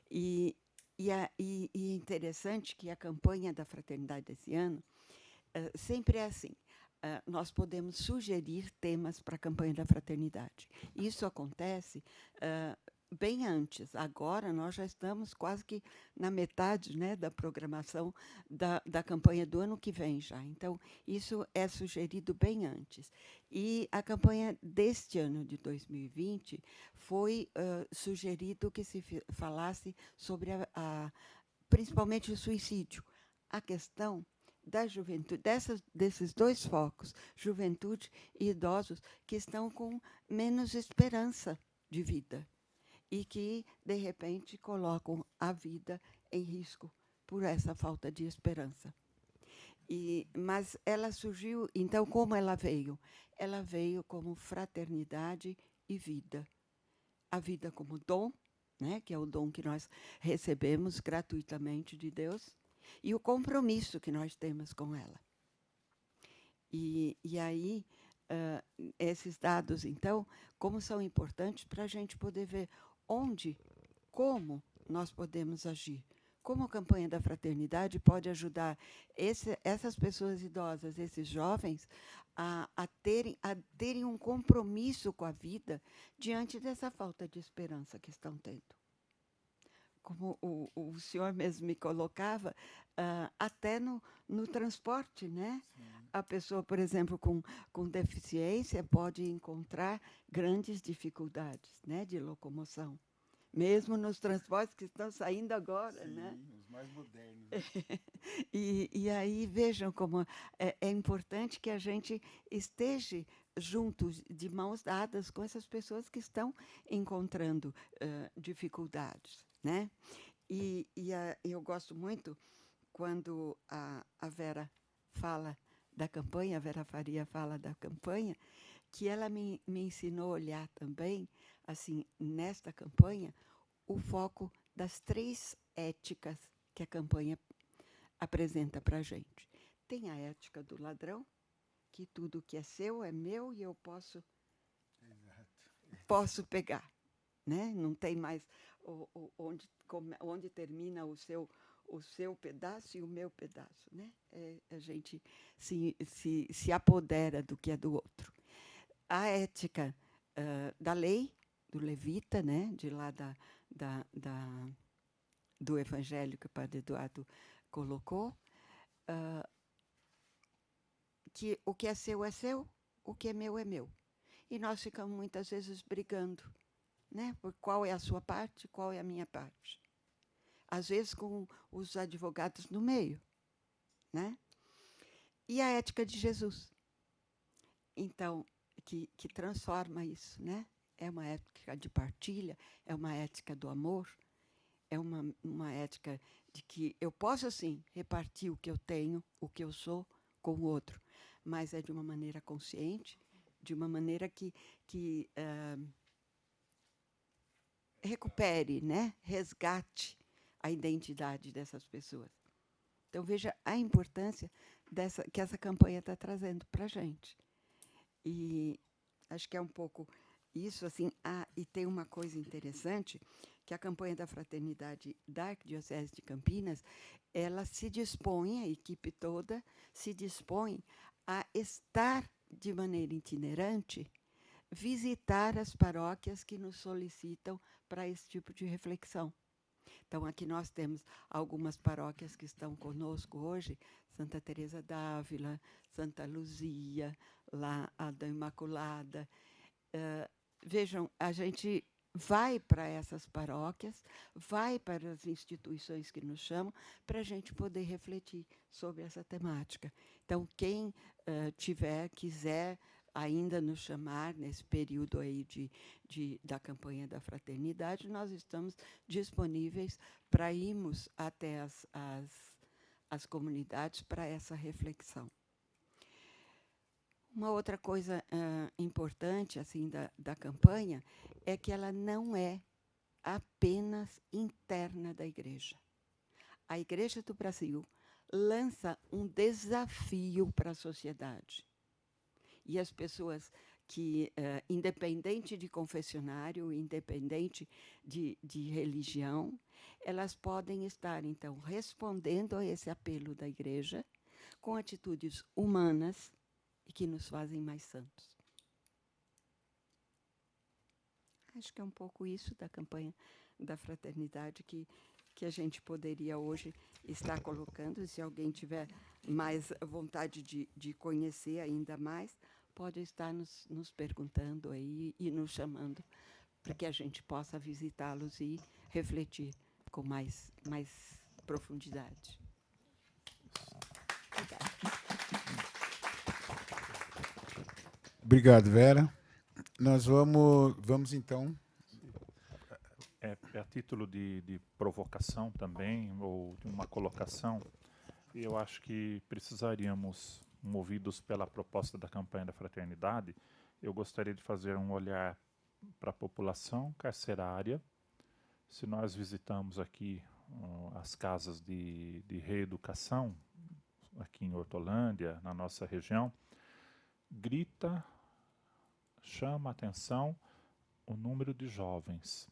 E é interessante que a campanha da fraternidade desse ano sempre é assim. Nós podemos sugerir temas para a campanha da fraternidade. Isso acontece bem antes. Agora, nós já estamos quase que na metade, né, da programação da campanha do ano que vem já. Então, isso é sugerido bem antes. E a campanha deste ano, de 2020, foi sugerido que se falasse sobre, principalmente, o suicídio. A questão da juventude, desses dois focos, juventude e idosos, que estão com menos esperança de vida e que, de repente, colocam a vida em risco por essa falta de esperança. Mas ela surgiu, então, como ela veio? Ela veio como fraternidade e vida. A vida como dom, né, que é o dom que nós recebemos gratuitamente de Deus, e o compromisso que nós temos com ela. E aí, esses dados, então, como são importantes para a gente poder ver como nós podemos agir, como a campanha da fraternidade pode ajudar essas pessoas idosas, esses jovens, a terem um compromisso com a vida diante dessa falta de esperança que estão tendo. Como o senhor mesmo me colocava, até no transporte, né? Sim. A pessoa, por exemplo, com deficiência pode encontrar grandes dificuldades, né, de locomoção. Mesmo nos transportes que estão saindo agora. Sim, né? Os mais modernos. E aí, vejam como é importante que a gente esteja juntos, de mãos dadas, com essas pessoas que estão encontrando dificuldades. Né? Eu gosto muito quando a Vera fala da campanha, a Vera Faria fala da campanha, que ela me ensinou a olhar também, assim, nesta campanha, o foco das 3 éticas que a campanha apresenta para a gente. Tem a ética do ladrão, que tudo que é seu é meu e eu posso pegar. Né? Não tem mais onde termina o seu pedaço e o meu pedaço. Né? A gente se apodera do que é do outro. A ética da lei, do levita, né, de lá do evangelho que o padre Eduardo colocou, que o que é seu, o que é meu é meu. E nós ficamos muitas vezes brigando, né, por qual é a sua parte, qual é a minha parte. Às vezes com os advogados no meio, né? E a ética de Jesus, então, que transforma isso, né? É uma ética de partilha, é uma ética do amor, é uma ética de que eu posso, sim, repartir o que eu tenho, o que eu sou, com o outro, mas é de uma maneira consciente, de uma maneira que recupere, né? Resgate a identidade dessas pessoas. Então, veja a importância que essa campanha está trazendo para a gente. E acho que é um pouco isso, assim. E tem uma coisa interessante, que a campanha da Fraternidade da Arquidiocese de Campinas, ela se dispõe, a equipe toda se dispõe a estar de maneira itinerante, visitar as paróquias que nos solicitam para esse tipo de reflexão. Então, aqui nós temos algumas paróquias que estão conosco hoje, Santa Teresa d'Ávila, Santa Luzia, lá a da Imaculada. Vejam, a gente vai para essas paróquias, vai para as instituições que nos chamam, para a gente poder refletir sobre essa temática. Então, quem quiser ainda nos chamar nesse período aí da campanha da fraternidade, nós estamos disponíveis para irmos até as comunidades para essa reflexão. Uma outra coisa importante assim da campanha é que ela não é apenas interna da Igreja. A Igreja do Brasil lança um desafio para a sociedade. E as pessoas que, independente de confessionário, independente de religião, elas podem estar, então, respondendo a esse apelo da Igreja com atitudes humanas e que nos fazem mais santos. Acho que é um pouco isso da campanha da fraternidade que a gente poderia hoje estar colocando. Se alguém tiver mais vontade de conhecer ainda mais, pode estar nos perguntando aí e nos chamando para que a gente possa visitá-los e refletir com mais profundidade. Obrigada. Obrigado, Vera. Nós vamos então. A título de provocação também, ou de uma colocação, eu acho que precisaríamos, movidos pela proposta da campanha da fraternidade, eu gostaria de fazer um olhar para a população carcerária. Se nós visitamos aqui as casas de reeducação, aqui em Hortolândia, na nossa região, chama a atenção o número de jovens.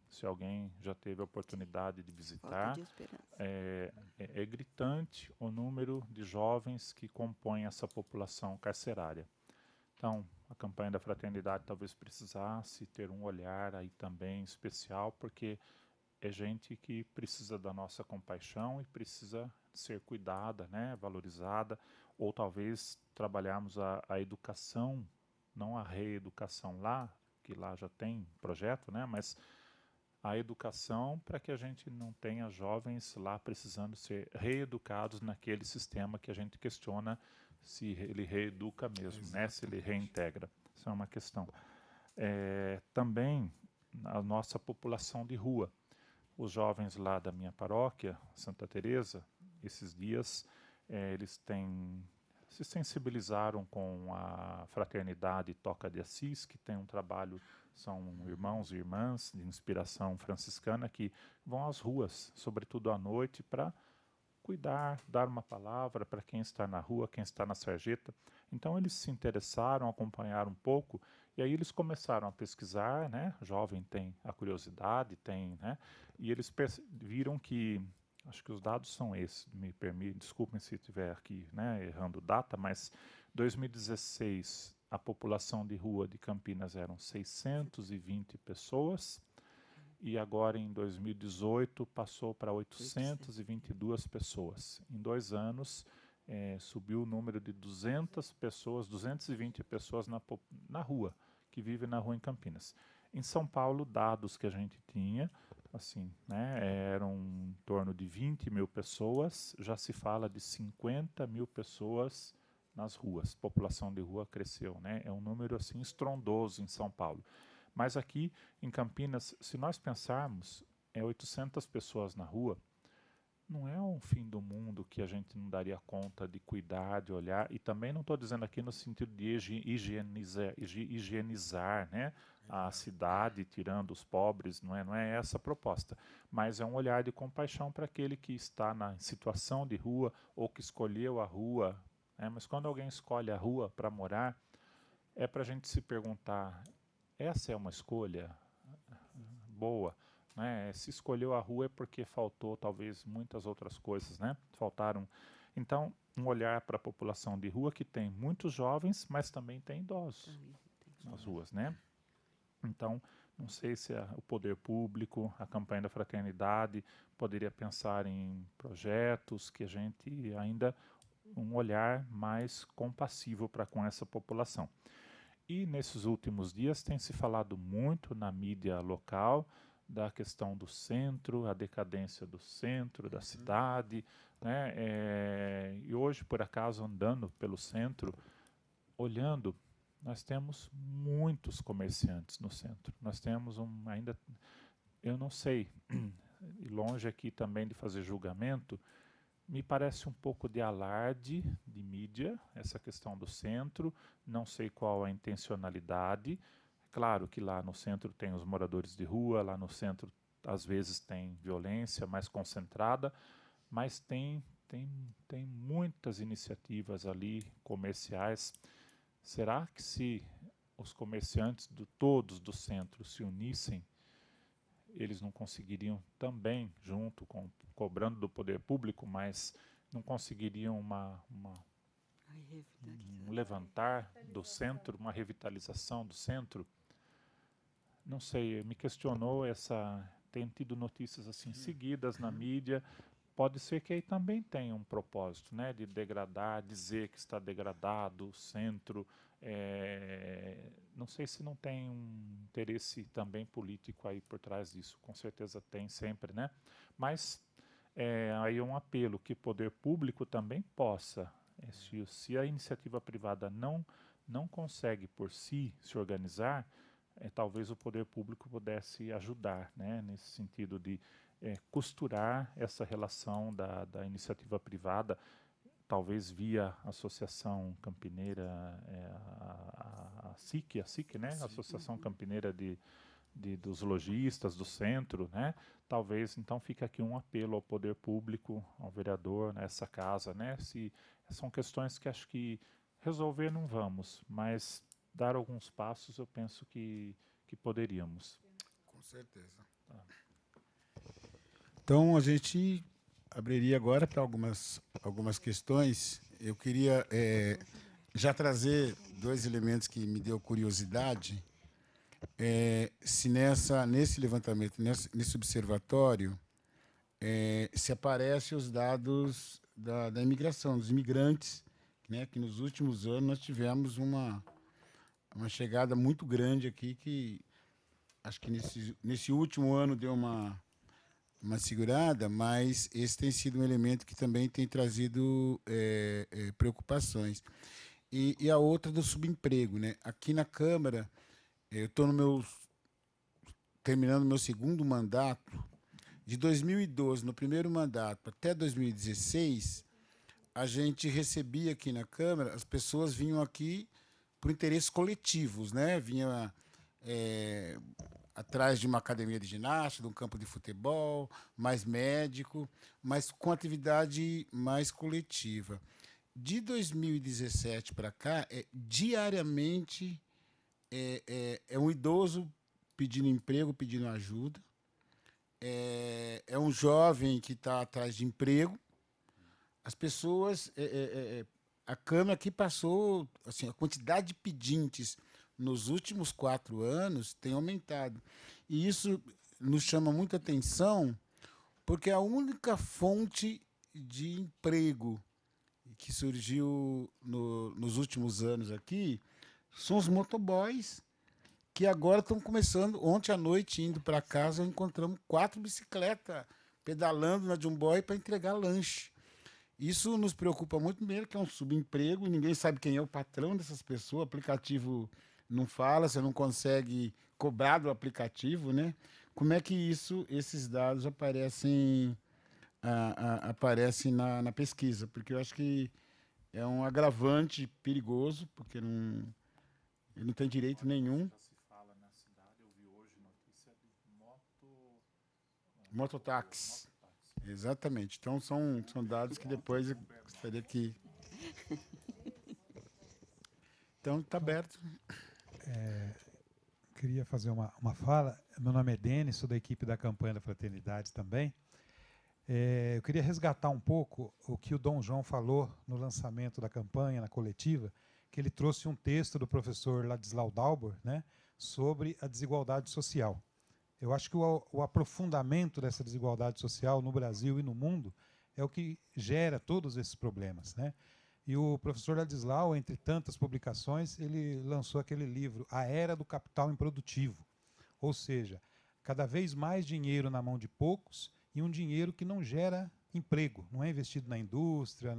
Se alguém já teve a oportunidade de visitar, é gritante o número de jovens que compõem essa população carcerária. Então, a campanha da fraternidade talvez precisasse ter um olhar aí também especial, porque é gente que precisa da nossa compaixão e precisa ser cuidada, né, valorizada, ou talvez trabalharmos a educação, não a reeducação lá, que lá já tem projeto, né, mas a educação para que a gente não tenha jovens lá precisando ser reeducados naquele sistema que a gente questiona se ele reeduca mesmo, né, se ele reintegra. Isso é uma questão. Também a nossa população de rua. Os jovens lá da minha paróquia, Santa Teresa, esses dias eles se sensibilizaram com a Fraternidade Toca de Assis, que tem um trabalho, são irmãos e irmãs de inspiração franciscana que vão às ruas, sobretudo à noite, para cuidar, dar uma palavra para quem está na rua, quem está na sarjeta. Então eles se interessaram, acompanharam um pouco, e aí eles começaram a pesquisar, né? Jovem tem a curiosidade, né? E eles viram que, acho que os dados são esses, desculpem se estiver aqui, né, errando data, mas 2016 a população de rua de Campinas eram 620 pessoas, e agora em 2018 passou para 822 pessoas. Em 2 anos, subiu o número de 200 pessoas, 220 pessoas na rua, que vivem na rua em Campinas. Em São Paulo, dados que a gente tinha, assim, né, eram em torno de 20 mil pessoas, já se fala de 50 mil pessoas nas ruas. População de rua cresceu, né? É um número assim estrondoso em São Paulo. Mas aqui em Campinas, se nós pensarmos, 800 pessoas na rua, não é um fim do mundo que a gente não daria conta de cuidar, de olhar, e também não estou dizendo aqui no sentido de higienizar, né, a cidade, tirando os pobres, não é essa a proposta, mas é um olhar de compaixão para aquele que está na situação de rua ou que escolheu a rua, né, mas quando alguém escolhe a rua para morar, é para a gente se perguntar, essa é uma escolha boa? Né? Se escolheu a rua é porque faltou talvez muitas outras coisas, né? Faltaram. Então, um olhar para a população de rua que tem muitos jovens, mas também tem idosos nas ruas, né? Então, não sei se o poder público, a campanha da fraternidade, poderia pensar em projetos que a gente ainda um olhar mais compassivo para com essa população. E nesses últimos dias tem se falado muito na mídia local da questão do centro, a decadência do centro da cidade, né? E hoje, por acaso, andando pelo centro, olhando, nós temos muitos comerciantes no centro. Nós temos ainda, eu não sei, e longe aqui também de fazer julgamento, me parece um pouco de alarde de mídia, essa questão do centro, não sei qual a intencionalidade. Claro que lá no centro tem os moradores de rua, lá no centro às vezes tem violência mais concentrada, mas tem muitas iniciativas ali comerciais. Será que se os comerciantes todos do centro se unissem, eles não conseguiriam também, junto com cobrando do poder público, mas não conseguiriam um levantar do centro, uma revitalização do centro? Não sei, me questionou tem tido notícias assim seguidas na mídia. Pode ser que aí também tenha um propósito, né, de degradar, dizer que está degradado o centro. Não sei se não tem um interesse também político aí por trás disso. Com certeza tem sempre, né? Mas aí é um apelo que o poder público também possa, se a iniciativa privada não consegue por si se organizar, talvez o poder público pudesse ajudar, né, nesse sentido de costurar essa relação da iniciativa privada, talvez via Associação Campineira, a SIC, né, a Associação Campineira dos Lojistas do Centro, né, talvez, então fica aqui um apelo ao poder público, ao vereador, nessa casa, né, são questões que acho que resolver não vamos, mas dar alguns passos eu penso que poderíamos. Com certeza. Então, a gente abriria agora para algumas questões. Eu queria já trazer 2 elementos que me deu curiosidade. Se nesse levantamento, nesse observatório, se aparecem os dados da imigração, dos imigrantes, né, que nos últimos anos nós tivemos uma chegada muito grande aqui, que acho que nesse último ano deu uma segurada, mas esse tem sido um elemento que também tem trazido preocupações. E a outra do subemprego, né? Aqui na Câmara, eu estou terminando meu segundo mandato. De 2012, no primeiro mandato, até 2016, a gente recebia aqui na Câmara, as pessoas vinham aqui por interesses coletivos, né? Vinha atrás de uma academia de ginástica, de um campo de futebol, mais médico, mas com atividade mais coletiva. De 2017 para cá, diariamente um idoso pedindo emprego, pedindo ajuda, um jovem que está atrás de emprego. As pessoas a Câmara aqui passou, assim, a quantidade de pedintes nos últimos 4 anos tem aumentado. E isso nos chama muita atenção, porque a única fonte de emprego que surgiu nos últimos anos aqui são os motoboys, que agora estão começando. Ontem à noite, indo para casa, encontramos 4 bicicletas pedalando na Jumboy para entregar lanche. Isso nos preocupa muito, primeiro, que é um subemprego, ninguém sabe quem é o patrão dessas pessoas, o aplicativo não fala, você não consegue cobrar do aplicativo, né? Como é que esses dados aparecem, aparecem na pesquisa? Porque eu acho que é um agravante perigoso, porque ele não tem direito nenhum. Já se fala na cidade, eu vi hoje notícia de Mototáxi. Exatamente. Então, são dados que depois eu gostaria que... Então, está aberto. Queria fazer uma fala. Meu nome é Denis, sou da equipe da campanha da Fraternidade também. Eu queria resgatar um pouco o que o Dom João falou no lançamento da campanha, na coletiva, que ele trouxe um texto do professor Ladislau Dalbor, né, sobre a desigualdade social. Eu acho que o aprofundamento dessa desigualdade social no Brasil e no mundo é o que gera todos esses problemas, né? E o professor Ladislau, entre tantas publicações, ele lançou aquele livro, A Era do Capital Improdutivo. Ou seja, cada vez mais dinheiro na mão de poucos e um dinheiro que não gera emprego, não é investido na indústria,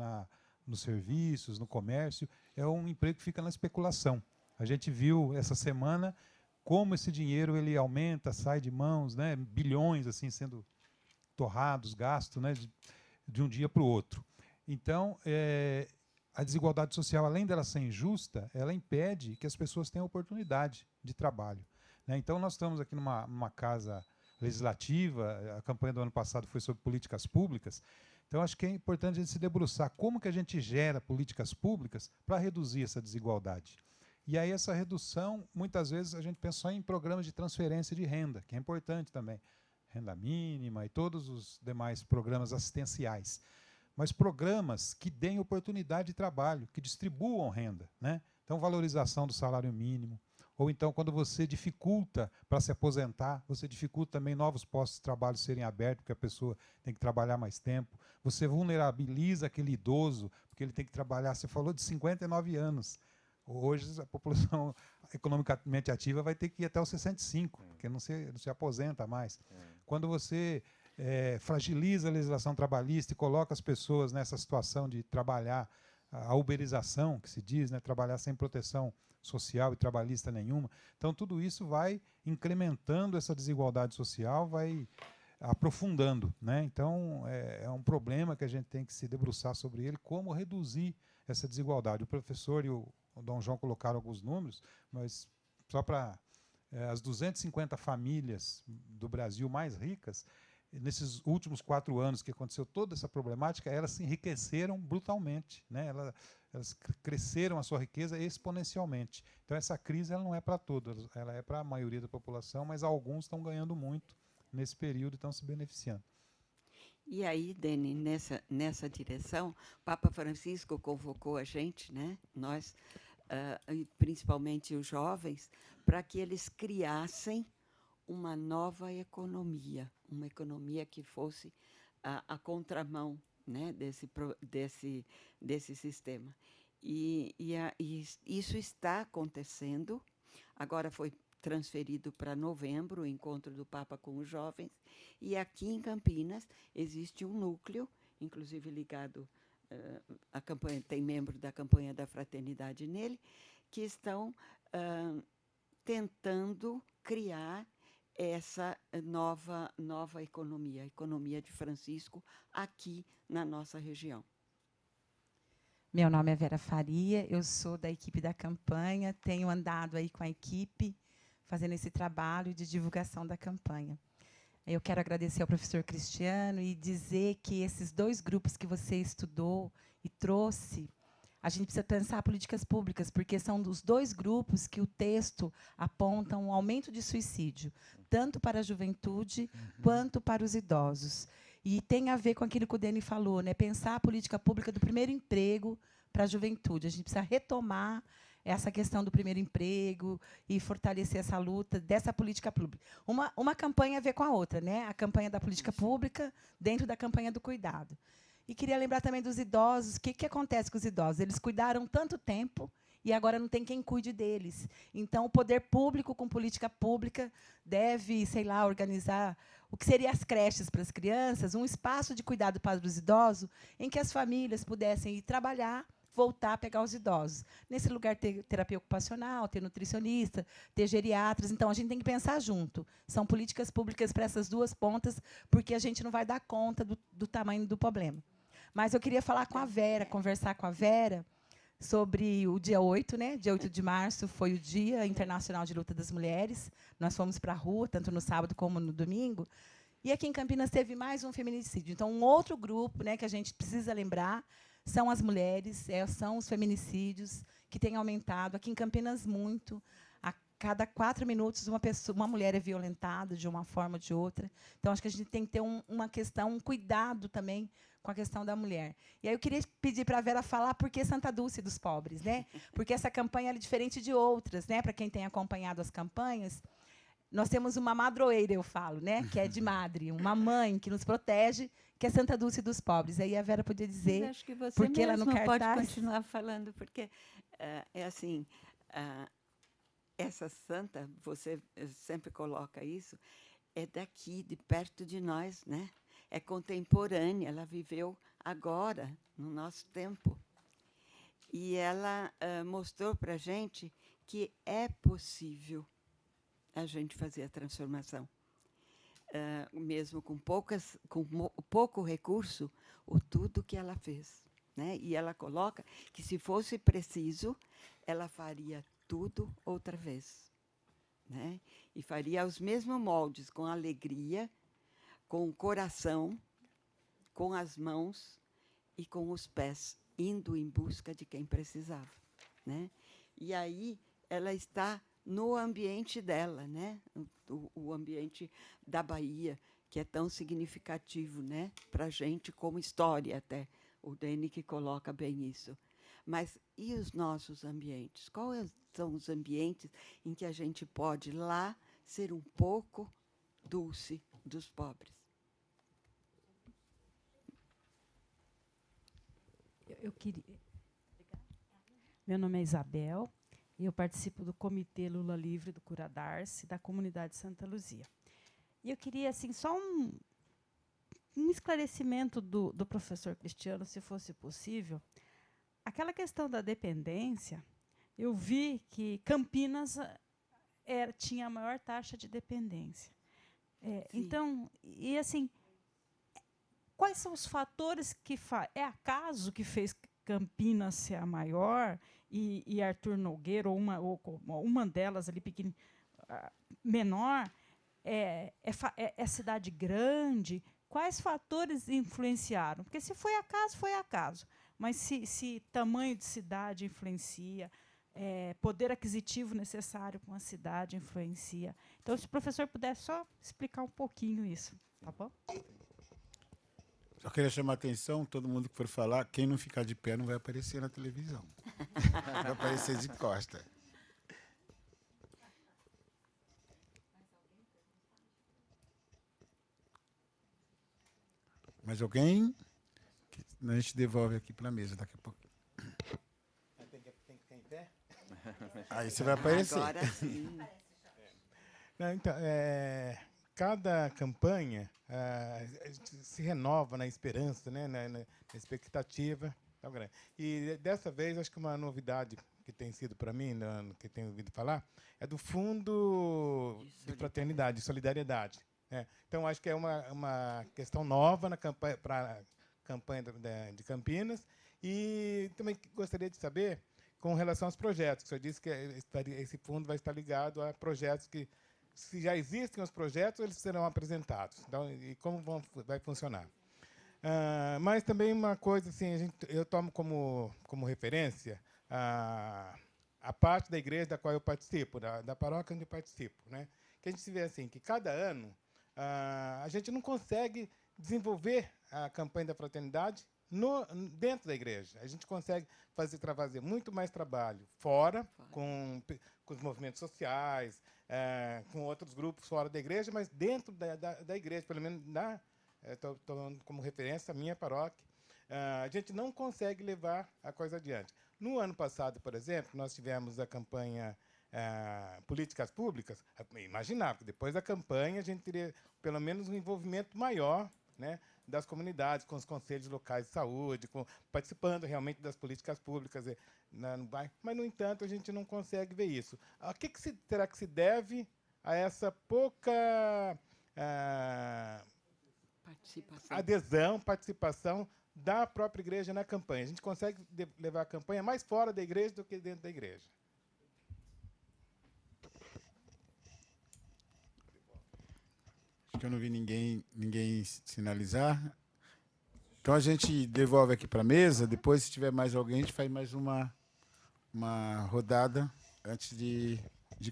nos serviços, no comércio, é um emprego que fica na especulação. A gente viu essa semana como esse dinheiro ele aumenta, sai de mãos, né, bilhões assim sendo torrados, gastos, né, de um dia para o outro. Então, a desigualdade social, além dela ser injusta, ela impede que as pessoas tenham oportunidade de trabalho, né? Então, nós estamos aqui numa casa legislativa, a campanha do ano passado foi sobre políticas públicas, então acho que é importante a gente se debruçar como que a gente gera políticas públicas para reduzir essa desigualdade. E aí essa redução, muitas vezes a gente pensa só em programas de transferência de renda, que é importante também, renda mínima e todos os demais programas assistenciais. Mas programas que deem oportunidade de trabalho, que distribuam renda, né? Então, valorização do salário mínimo, ou então, quando você dificulta para se aposentar, você dificulta também novos postos de trabalho serem abertos, porque a pessoa tem que trabalhar mais tempo. Você vulnerabiliza aquele idoso, porque ele tem que trabalhar, você falou de 59 anos. Hoje, a população economicamente ativa vai ter que ir até os 65, porque não se aposenta mais. Quando você fragiliza a legislação trabalhista e coloca as pessoas nessa situação de trabalhar, a uberização, que se diz, né, trabalhar sem proteção social e trabalhista nenhuma. Então, tudo isso vai incrementando essa desigualdade social, vai aprofundando, né? Então, é um problema que a gente tem que se debruçar sobre ele, como reduzir essa desigualdade. O professor e o Dom João colocaram alguns números, mas só para as 250 famílias do Brasil mais ricas, nesses últimos 4 anos que aconteceu toda essa problemática, elas se enriqueceram brutalmente, né? Elas cresceram a sua riqueza exponencialmente. Então, essa crise ela não é para todos, ela é para a maioria da população, mas alguns estão ganhando muito nesse período e estão se beneficiando. E aí, Deni, nessa direção, Papa Francisco convocou a gente, né, nós, e principalmente os jovens, para que eles criassem uma nova economia, uma economia que fosse a contramão, né, desse sistema. E isso está acontecendo. Agora foi transferido para novembro, o encontro do Papa com os jovens, e aqui em Campinas existe um núcleo, inclusive ligado à campanha, tem membro da campanha da Fraternidade nele, que estão tentando criar essa nova economia, a economia de Francisco, aqui na nossa região. Meu nome é Vera Faria, eu sou da equipe da campanha, tenho andado aí com a equipe, fazendo esse trabalho de divulgação da campanha. Eu quero agradecer ao professor Cristiano e dizer que esses 2 grupos que você estudou e trouxe, a gente precisa pensar políticas públicas, porque são dos 2 grupos que o texto aponta um aumento de suicídio, tanto para a juventude quanto para os idosos. E tem a ver com aquilo que o Deni falou, né? Pensar a política pública do primeiro emprego para a juventude. A gente precisa retomar essa questão do primeiro emprego e fortalecer essa luta dessa política pública. Uma campanha a ver com a outra, né? A campanha da política pública dentro da campanha do cuidado. E queria lembrar também dos idosos. O que acontece com os idosos? Eles cuidaram tanto tempo e agora não tem quem cuide deles. Então, o poder público, com política pública, deve, sei lá, organizar o que seriam as creches para as crianças, um espaço de cuidado para os idosos, em que as famílias pudessem ir trabalhar, voltar a pegar os idosos. Nesse lugar, ter terapia ocupacional, ter nutricionista, ter geriatras. Então, a gente tem que pensar junto. São políticas públicas para essas duas pontas, porque a gente não vai dar conta do tamanho do problema. Mas eu queria falar com a Vera, conversar com a Vera sobre o dia 8, né? Dia 8 de março foi o Dia Internacional de Luta das Mulheres. Nós fomos para a rua, tanto no sábado como no domingo. E aqui em Campinas teve mais um feminicídio. Então, um outro grupo, né, que a gente precisa lembrar são as mulheres, são os feminicídios que têm aumentado. Aqui em Campinas, muito. A cada 4 minutos, uma mulher é violentada de uma forma ou de outra. Então, acho que a gente tem que ter uma questão, um cuidado também com a questão da mulher. E aí eu queria pedir para a Vera falar por que Santa Dulce dos Pobres, né? Porque essa campanha é diferente de outras, né? Para quem tem acompanhado as campanhas, nós temos uma madroeira, eu falo, né? Que é de madre, uma mãe que nos protege, que é Santa Dulce dos Pobres. Aí a Vera podia dizer. Mas acho que você porque ela no mesma pode cartaz continuar falando, porque é assim, essa santa, você sempre coloca isso, é daqui, de perto de nós, né? É contemporânea, ela viveu agora, no nosso tempo. E ela mostrou para a gente que é possível a gente fazer a transformação. Mesmo com pouco recurso, tudo que ela fez. Né? E ela coloca que, se fosse preciso, ela faria tudo outra vez. Né? E faria os mesmos moldes, com alegria, com o coração, com as mãos e com os pés, indo em busca de quem precisava. Né? E aí ela está no ambiente dela, né? O ambiente da Bahia, que é tão significativo, né? Para a gente, como história até. O Dene que coloca bem isso. Mas e os nossos ambientes? Quais são os ambientes em que a gente pode lá ser um pouco dulce dos pobres? Eu queria. Meu nome é Isabel e eu participo do Comitê Lula Livre do Curadarce, da comunidade Santa Luzia. E eu queria, assim, só um esclarecimento do professor Cristiano, se fosse possível. Aquela questão da dependência, eu vi que Campinas tinha a maior taxa de dependência. Então, e assim, quais são os fatores que é acaso que fez Campinas ser a maior e Arthur Nogueira, ou uma delas ali menor, é cidade grande? Quais fatores influenciaram? Porque se foi acaso, foi acaso. Mas se tamanho de cidade influencia, poder aquisitivo necessário para uma cidade influencia. Então, se o professor pudesse só explicar um pouquinho isso, tá bom? Só queria chamar a atenção, todo mundo que for falar, quem não ficar de pé não vai aparecer na televisão. Vai aparecer de costa. Mais alguém? A gente devolve aqui para a mesa daqui a pouco. Tem que ficar em pé? Aí você vai aparecer. Agora sim. Não, então, cada campanha se renova na esperança, né, na expectativa. E dessa vez, acho que uma novidade que tem sido para mim, que tenho ouvido falar, é do Fundo de Fraternidade, de Solidariedade. Né? Então, acho que é uma questão nova na campanha, para a campanha de Campinas. E também gostaria de saber, com relação aos projetos, que o senhor disse que esse fundo vai estar ligado a projetos que, se já existem os projetos, eles serão apresentados. Então, e como vai funcionar? Mas também uma coisa, assim, eu tomo como referência a parte da igreja da qual eu participo, da paróquia onde eu participo. Né? Que a gente vê assim, que cada ano a gente não consegue desenvolver a campanha da fraternidade dentro da igreja. A gente consegue fazer muito mais trabalho fora, com os movimentos sociais, com outros grupos fora da igreja, mas dentro da igreja, pelo menos estou tomando como referência a minha paróquia, a gente não consegue levar a coisa adiante. No ano passado, por exemplo, nós tivemos a campanha Políticas Públicas. Imaginava que depois da campanha a gente teria pelo menos um envolvimento maior, né, das comunidades, com os conselhos locais de saúde, participando realmente das políticas públicas no bairro. Mas, no entanto, a gente não consegue ver isso. A que será que se deve a essa pouca participação da própria igreja na campanha? A gente consegue levar a campanha mais fora da igreja do que dentro da igreja. Acho que eu não vi ninguém sinalizar. Então a gente devolve aqui para a mesa. Depois, se tiver mais alguém, a gente faz mais uma rodada antes de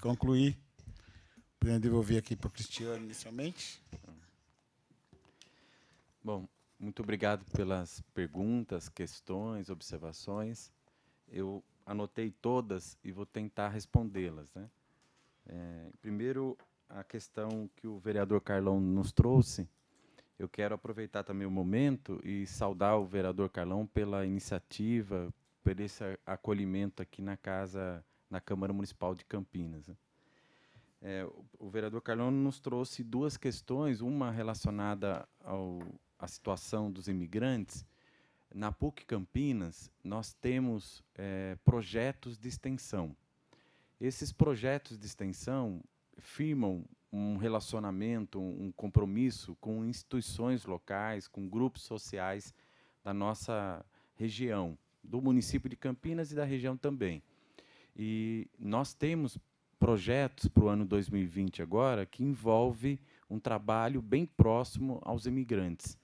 concluir. Podemos devolver aqui para o Cristiano inicialmente. Bom, muito obrigado pelas perguntas, questões, observações. Eu anotei todas e vou tentar respondê-las, né? Primeiro, a questão que o vereador Carlão nos trouxe, eu quero aproveitar também o momento e saudar o vereador Carlão pela iniciativa, por esse acolhimento aqui na Câmara Municipal de Campinas, né? O vereador Carlão nos trouxe duas questões, uma relacionada à situação dos imigrantes. Na PUC Campinas, nós temos projetos de extensão. Esses projetos de extensão firmam um relacionamento, um compromisso com instituições locais, com grupos sociais da nossa região, do município de Campinas e da região também. E nós temos projetos para o ano 2020 agora que envolve um trabalho bem próximo aos imigrantes.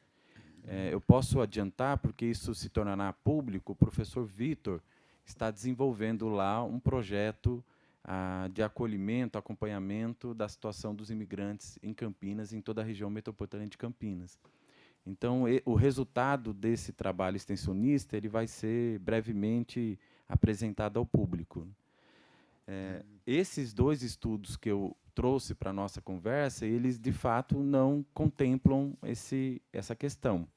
Eu posso adiantar, porque isso se tornará público, o professor Vitor está desenvolvendo lá um projeto de acolhimento, acompanhamento da situação dos imigrantes em Campinas, em toda a região metropolitana de Campinas. Então, o resultado desse trabalho extensionista ele vai ser brevemente apresentado ao público. Esses dois estudos que eu trouxe para a nossa conversa, eles, de fato, não contemplam essa questão.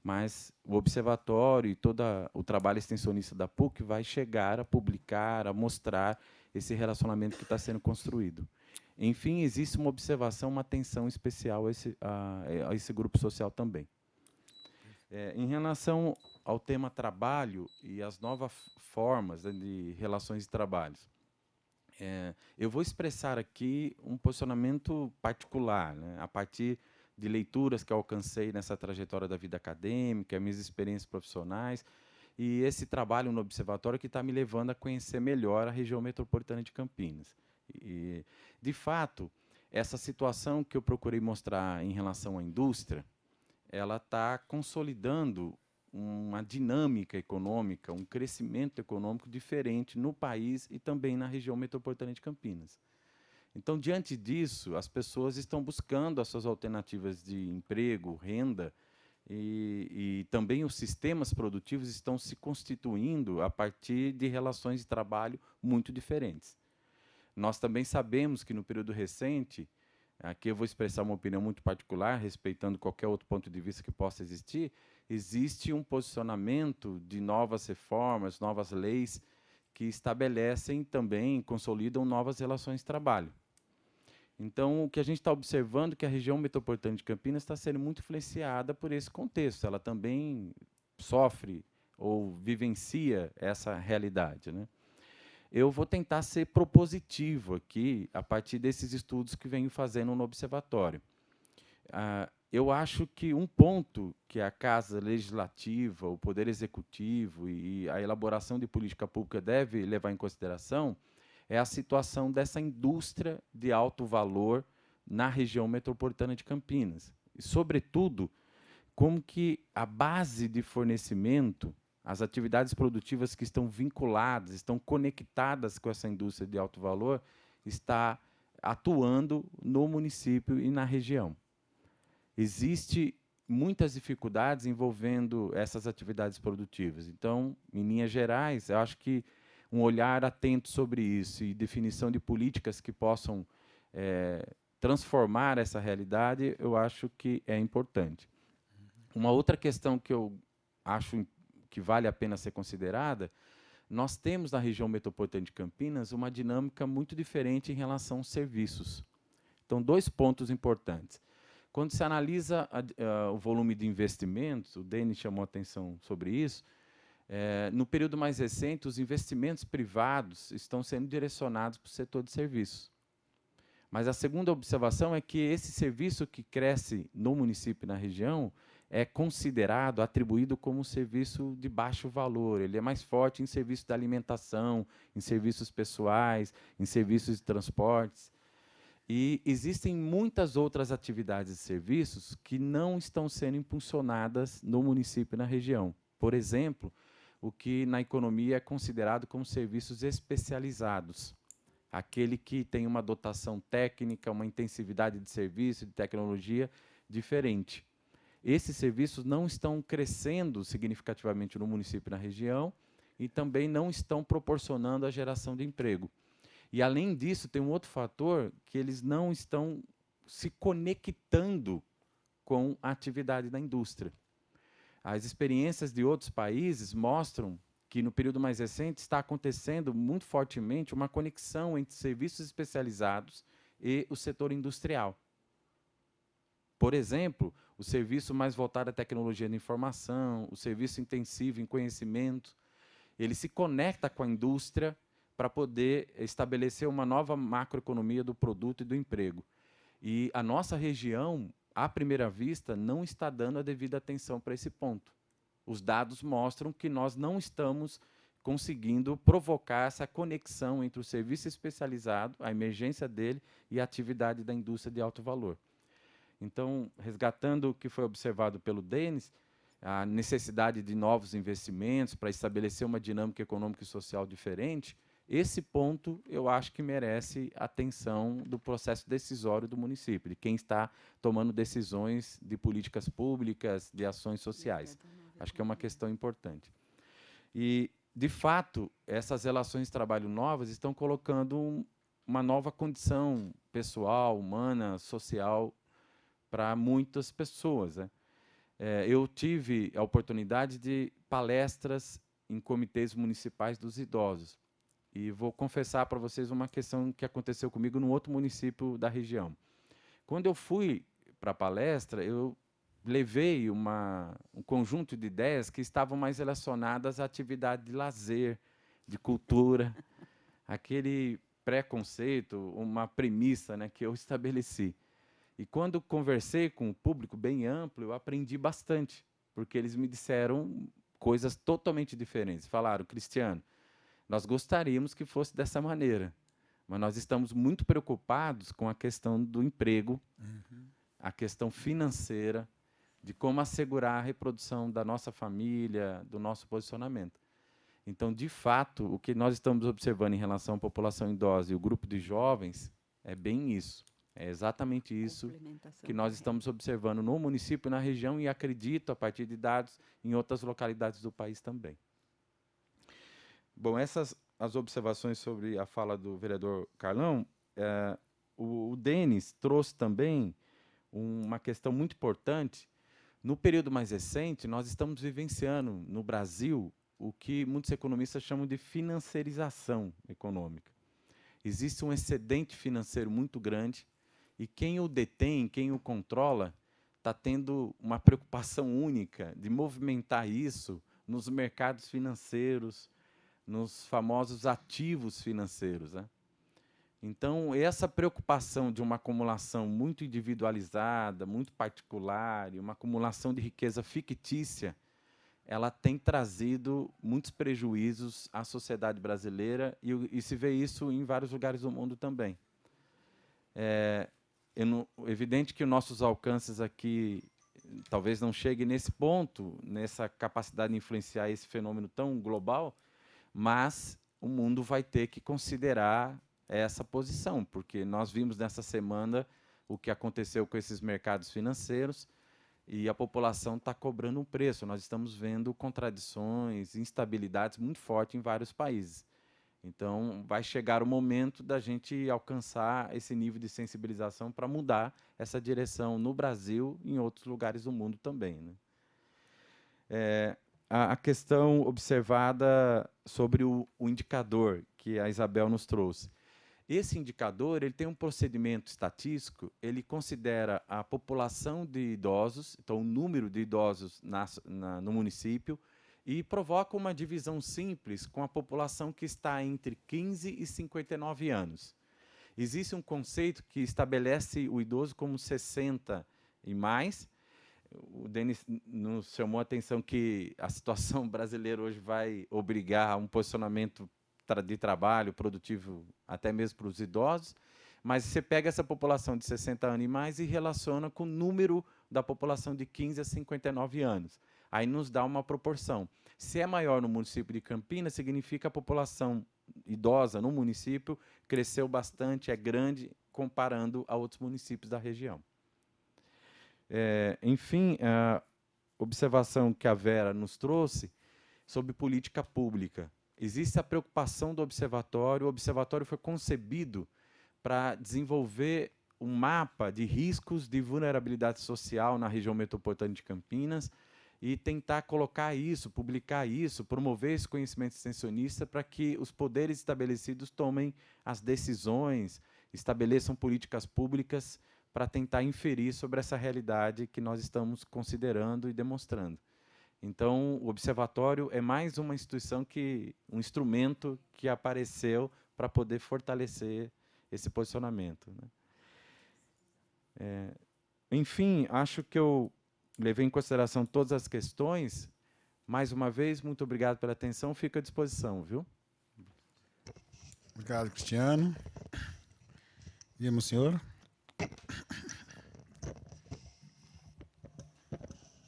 Mas o observatório e todo o trabalho extensionista da PUC vai chegar a publicar, a mostrar esse relacionamento que está sendo construído. Enfim, existe uma observação, uma atenção especial a esse grupo social também. Em relação ao tema trabalho e as novas formas de relações de trabalho, eu vou expressar aqui um posicionamento particular, né, a partir de leituras que eu alcancei nessa trajetória da vida acadêmica, minhas experiências profissionais, e esse trabalho no observatório que está me levando a conhecer melhor a região metropolitana de Campinas. E, de fato, essa situação que eu procurei mostrar em relação à indústria, ela está consolidando uma dinâmica econômica, um crescimento econômico diferente no país e também na região metropolitana de Campinas. Então, diante disso, as pessoas estão buscando as suas alternativas de emprego, renda, e também os sistemas produtivos estão se constituindo a partir de relações de trabalho muito diferentes. Nós também sabemos que, no período recente, aqui eu vou expressar uma opinião muito particular, respeitando qualquer outro ponto de vista que possa existir, existe um posicionamento de novas reformas, novas leis, que estabelecem também, consolidam novas relações de trabalho. Então, o que a gente está observando é que a região metropolitana de Campinas está sendo muito influenciada por esse contexto. Ela também sofre ou vivencia essa realidade, né? Eu vou tentar ser propositivo aqui, a partir desses estudos que venho fazendo no observatório. Eu acho que um ponto que a Casa Legislativa, o Poder Executivo e a elaboração de política pública deve levar em consideração é a situação dessa indústria de alto valor na região metropolitana de Campinas. E, sobretudo, como que a base de fornecimento, as atividades produtivas que estão vinculadas, estão conectadas com essa indústria de alto valor, está atuando no município e na região. Existe muitas dificuldades envolvendo essas atividades produtivas. Então, em linhas gerais, eu acho que um olhar atento sobre isso e definição de políticas que possam transformar essa realidade, eu acho que é importante. Uma outra questão que eu acho que vale a pena ser considerada, nós temos na região metropolitana de Campinas uma dinâmica muito diferente em relação aos serviços. Então, 2 pontos importantes. Quando se analisa o volume de investimentos, o Denis chamou a atenção sobre isso, no período mais recente, os investimentos privados estão sendo direcionados para o setor de serviços. Mas a segunda observação é que esse serviço que cresce no município e na região é considerado, atribuído como um serviço de baixo valor. Ele é mais forte em serviços de alimentação, em serviços pessoais, em serviços de transportes. E existem muitas outras atividades e serviços que não estão sendo impulsionadas no município e na região. Por exemplo, o que na economia é considerado como serviços especializados. Aquele que tem uma dotação técnica, uma intensividade de serviço, de tecnologia diferente. Esses serviços não estão crescendo significativamente no município e na região e também não estão proporcionando a geração de emprego. E, além disso, tem um outro fator que eles não estão se conectando com a atividade da indústria. As experiências de outros países mostram que, no período mais recente, está acontecendo muito fortemente uma conexão entre serviços especializados e o setor industrial. Por exemplo, o serviço mais voltado à tecnologia da informação, o serviço intensivo em conhecimento, ele se conecta com a indústria para poder estabelecer uma nova macroeconomia do produto e do emprego. E a nossa região, à primeira vista, não está dando a devida atenção para esse ponto. Os dados mostram que nós não estamos conseguindo provocar essa conexão entre o serviço especializado, a emergência dele, e a atividade da indústria de alto valor. Então, resgatando o que foi observado pelo Denis, a necessidade de novos investimentos para estabelecer uma dinâmica econômica e social diferente, esse ponto eu acho que merece atenção do processo decisório do município, de quem está tomando decisões de políticas públicas, de ações sociais. Acho que é uma questão importante. E, de fato, essas relações de trabalho novas estão colocando uma nova condição pessoal, humana, social, para muitas pessoas, né? Eu tive a oportunidade de palestras em comitês municipais dos idosos. E vou confessar para vocês uma questão que aconteceu comigo num outro município da região. Quando eu fui para a palestra, eu levei um conjunto de ideias que estavam mais relacionadas à atividade de lazer, de cultura, aquele preconceito, uma premissa, né, que eu estabeleci. E quando conversei com o público bem amplo, eu aprendi bastante, porque eles me disseram coisas totalmente diferentes. Falaram: Cristiano, nós gostaríamos que fosse dessa maneira, mas nós estamos muito preocupados com a questão do emprego, a questão financeira, de como assegurar a reprodução da nossa família, do nosso posicionamento. Então, de fato, o que nós estamos observando em relação à população idosa e o grupo de jovens é bem isso. É exatamente isso que nós estamos observando no município e na região, e acredito, a partir de dados, em outras localidades do país também. Bom, essas as observações sobre a fala do vereador Carlão. O Denis trouxe também uma questão muito importante. No período mais recente, nós estamos vivenciando no Brasil o que muitos economistas chamam de financiarização econômica. Existe um excedente financeiro muito grande, e quem o detém, quem o controla, está tendo uma preocupação única de movimentar isso nos mercados financeiros, nos famosos ativos financeiros, né? Então, essa preocupação de uma acumulação muito individualizada, muito particular, e uma acumulação de riqueza fictícia, ela tem trazido muitos prejuízos à sociedade brasileira, e se vê isso em vários lugares do mundo também. Evidente que os nossos alcances aqui talvez não cheguem nesse ponto, nessa capacidade de influenciar esse fenômeno tão global, mas o mundo vai ter que considerar essa posição, porque nós vimos nessa semana o que aconteceu com esses mercados financeiros. e a população está cobrando um preço. Nós estamos vendo contradições, instabilidades muito fortes em vários países. Então, vai chegar o momento da gente alcançar esse nível de sensibilização para mudar essa direção no Brasil e em outros lugares do mundo também, né? A questão observada sobre o indicador que a Isabel nos trouxe. Esse indicador ele tem um procedimento estatístico, ele considera a população de idosos, então o número de idosos no município, e provoca uma divisão simples com a população que está entre 15 e 59 anos. Existe um conceito que estabelece o idoso como 60 e mais. O Denis nos chamou a atenção que a situação brasileira hoje vai obrigar a um posicionamento de trabalho produtivo até mesmo para os idosos, mas você pega essa população de 60 anos e mais e relaciona com o número da população de 15 a 59 anos. Aí nos dá uma proporção. Se é maior no município de Campinas, significa que a população idosa no município cresceu bastante, é grande, comparando a outros municípios da região. Enfim, a observação que a Vera nos trouxe sobre política pública. Existe a preocupação do observatório. O observatório foi concebido para desenvolver um mapa de riscos de vulnerabilidade social na região metropolitana de Campinas e tentar colocar isso, publicar isso, promover esse conhecimento extensionista para que os poderes estabelecidos tomem as decisões, estabeleçam políticas públicas para tentar inferir sobre essa realidade que nós estamos considerando e demonstrando. Então, o observatório é mais uma instituição um instrumento que apareceu para poder fortalecer esse posicionamento, né? Enfim, acho que eu levei em consideração todas as questões. Mais uma vez, muito obrigado pela atenção. Fico à disposição, viu? Obrigado, Cristiano. Vimos, senhor.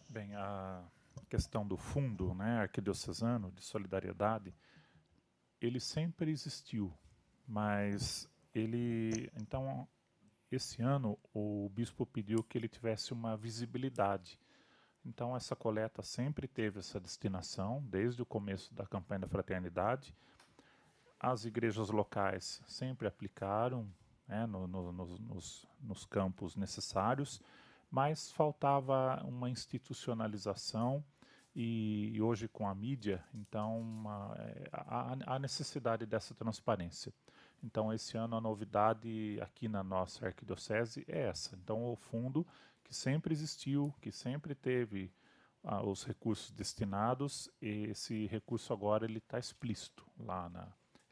Bem, a questão do fundo, né, arquidiocesano de solidariedade, ele sempre existiu, mas então, esse ano o bispo pediu que ele tivesse uma visibilidade. Então, essa coleta sempre teve essa destinação, desde o começo da campanha da fraternidade. As igrejas locais sempre aplicaram, né, nos campos necessários, mas faltava uma institucionalização e hoje com a mídia, então há necessidade dessa transparência. Então esse ano a novidade aqui na nossa arquidiocese é essa. Então o fundo que sempre existiu, que sempre teve os recursos destinados, esse recurso agora ele está explícito lá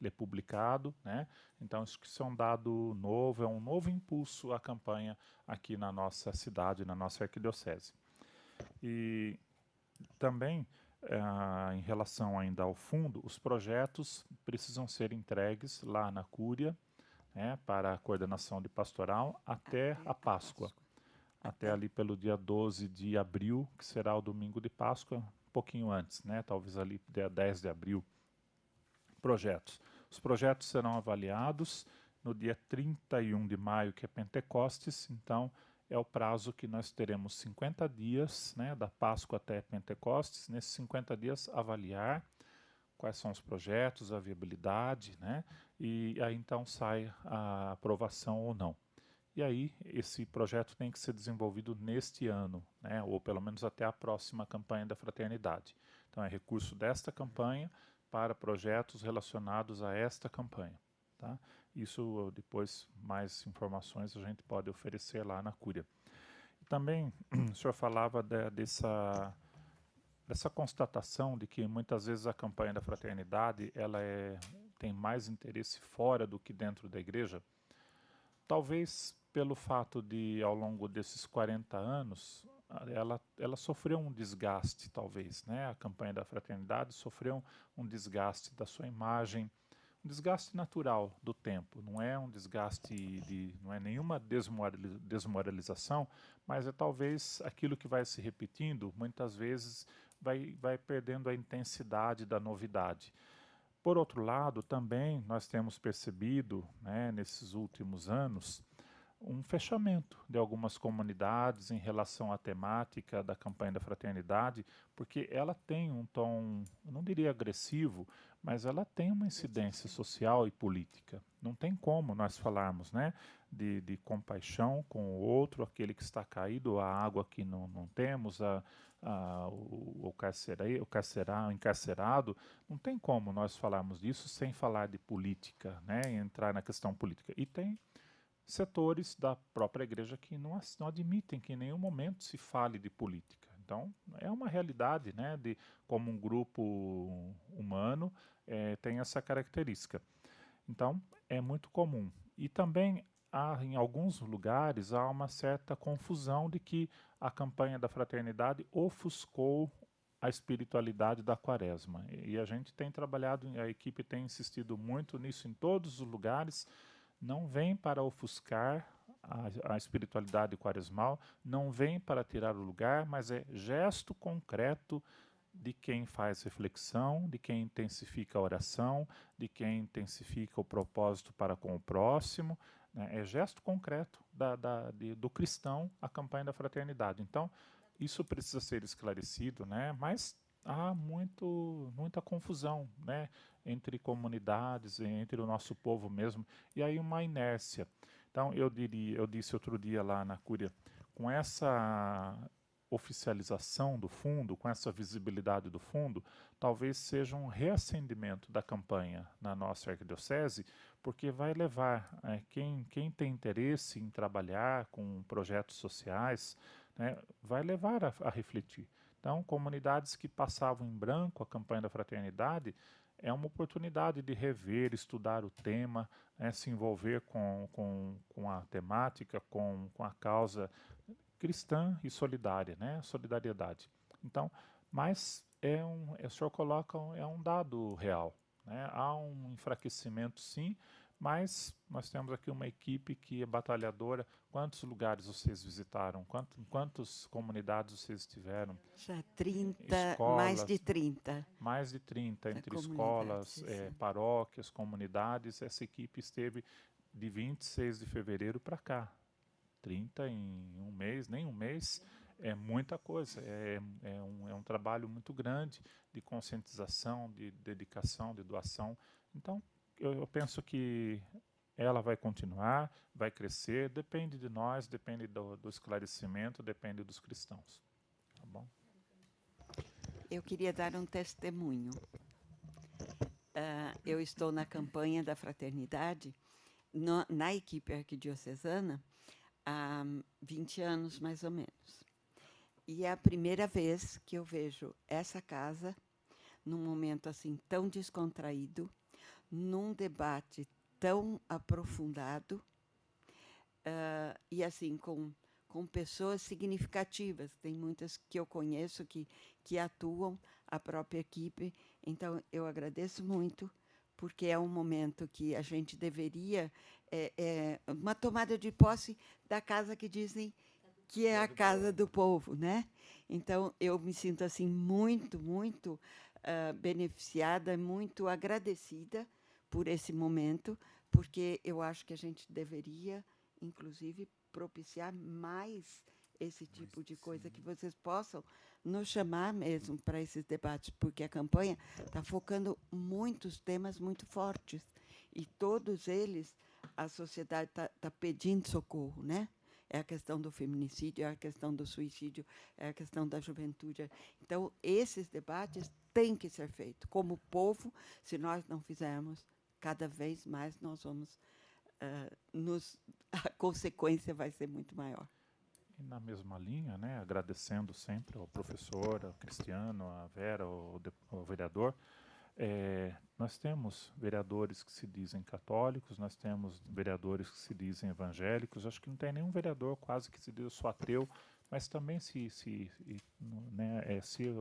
ele é publicado, né? Então isso é um dado novo, é um novo impulso à campanha aqui na nossa cidade, na nossa arquidiocese. E também, em relação ainda ao fundo, os projetos precisam ser entregues lá na Cúria, né, para a coordenação de pastoral até a Páscoa, até ali pelo dia 12 de abril, que será o domingo de Páscoa, um pouquinho antes, né, talvez ali dia 10 de abril. Projetos. Os projetos serão avaliados no dia 31 de maio, que é Pentecostes, então é o prazo que nós teremos 50 dias, né, da Páscoa até Pentecostes, nesses 50 dias avaliar quais são os projetos, a viabilidade, né, e aí então sai a aprovação ou não. E aí esse projeto tem que ser desenvolvido neste ano, né, ou pelo menos até a próxima campanha da fraternidade. Então é recurso desta campanha para projetos relacionados a esta campanha, tá? Isso depois, mais informações a gente pode oferecer lá na Cúria. E também o senhor falava dessa constatação de que muitas vezes a campanha da fraternidade ela tem mais interesse fora do que dentro da igreja. Talvez pelo fato de, ao longo desses 40 anos, ela sofreu um desgaste, talvez, né? A campanha da fraternidade sofreu um desgaste da sua imagem, um desgaste natural do tempo, não é um desgaste não é nenhuma desmoralização, mas é talvez aquilo que vai se repetindo, muitas vezes vai perdendo a intensidade da novidade. Por outro lado, também nós temos percebido, né, nesses últimos anos, um fechamento de algumas comunidades em relação à temática da campanha da fraternidade, porque ela tem um tom, eu não diria agressivo, mas ela tem uma incidência social e política. Não tem como nós falarmos, né, de compaixão com o outro, aquele que está caído, a água que não temos, o encarcerado. Não tem como nós falarmos disso sem falar de política, né, entrar na questão política. E tem setores da própria igreja que não admitem que em nenhum momento se fale de política. Então, é uma realidade, né, de como um grupo humano tem essa característica. Então, é muito comum. E também, em alguns lugares, há uma certa confusão de que a campanha da fraternidade ofuscou a espiritualidade da quaresma. E a gente tem trabalhado, a equipe tem insistido muito nisso em todos os lugares. Não vem para ofuscar a espiritualidade quaresmal, não vem para tirar o lugar, mas é gesto concreto de quem faz reflexão, de quem intensifica a oração, de quem intensifica o propósito para com o próximo, né? É gesto concreto do cristão a campanha da fraternidade. Então, isso precisa ser esclarecido, né? Mas há muita confusão, né, entre comunidades, entre o nosso povo mesmo, e aí uma inércia. Então, eu disse outro dia lá na Cúria, com essa oficialização do fundo, com essa visibilidade do fundo, talvez seja um reacendimento da campanha na nossa arquidiocese, porque vai levar quem tem interesse em trabalhar com projetos sociais, né, vai levar a refletir. Então, comunidades que passavam em branco a campanha da fraternidade é uma oportunidade de rever, estudar o tema, né, se envolver com a temática, com a causa cristã e solidária, né, solidariedade. Então, mas o senhor coloca, é um dado real, né, há um enfraquecimento sim, mas nós temos aqui uma equipe que é batalhadora. Quantos lugares vocês visitaram? Quantas comunidades vocês estiveram? Já 30, Escolas, mais de 30. Mais de 30, entre comunidades, escolas, paróquias, comunidades. Essa equipe esteve de 26 de fevereiro para cá. 30 em um mês, nem um mês, é muita coisa. É um trabalho muito grande de conscientização, de dedicação, de doação. Então, eu penso que ela vai continuar, vai crescer, depende de nós, depende do esclarecimento, depende dos cristãos. Tá bom? Eu queria dar um testemunho. Eu estou na campanha da fraternidade, na equipe arquidiocesana, há 20 anos, mais ou menos. E é a primeira vez que eu vejo essa casa, num momento assim tão descontraído, num debate tão aprofundado, e assim com pessoas significativas. Tem muitas que eu conheço que atuam, a própria equipe. Então, eu agradeço muito, porque é um momento que a gente deveria... uma tomada de posse da casa que dizem que é a casa do povo, né? Então, eu me sinto assim muito beneficiada, muito agradecida por esse momento, porque eu acho que a gente deveria, inclusive, propiciar mais esse tipo de coisa, que vocês possam nos chamar mesmo para esses debates, porque a campanha está focando muitos temas muito fortes, e todos eles a sociedade está pedindo socorro, né? É a questão do feminicídio, é a questão do suicídio, é a questão da juventude. Então, esses debates têm que ser feitos. Como povo, se nós não fizermos, cada vez mais nós vamos... a consequência vai ser muito maior. E na mesma linha, né, agradecendo sempre ao professor, ao Cristiano, à Vera, ao vereador, nós temos vereadores que se dizem católicos, nós temos vereadores que se dizem evangélicos. Acho que não tem nenhum vereador quase que se diz eu sou ateu, mas também se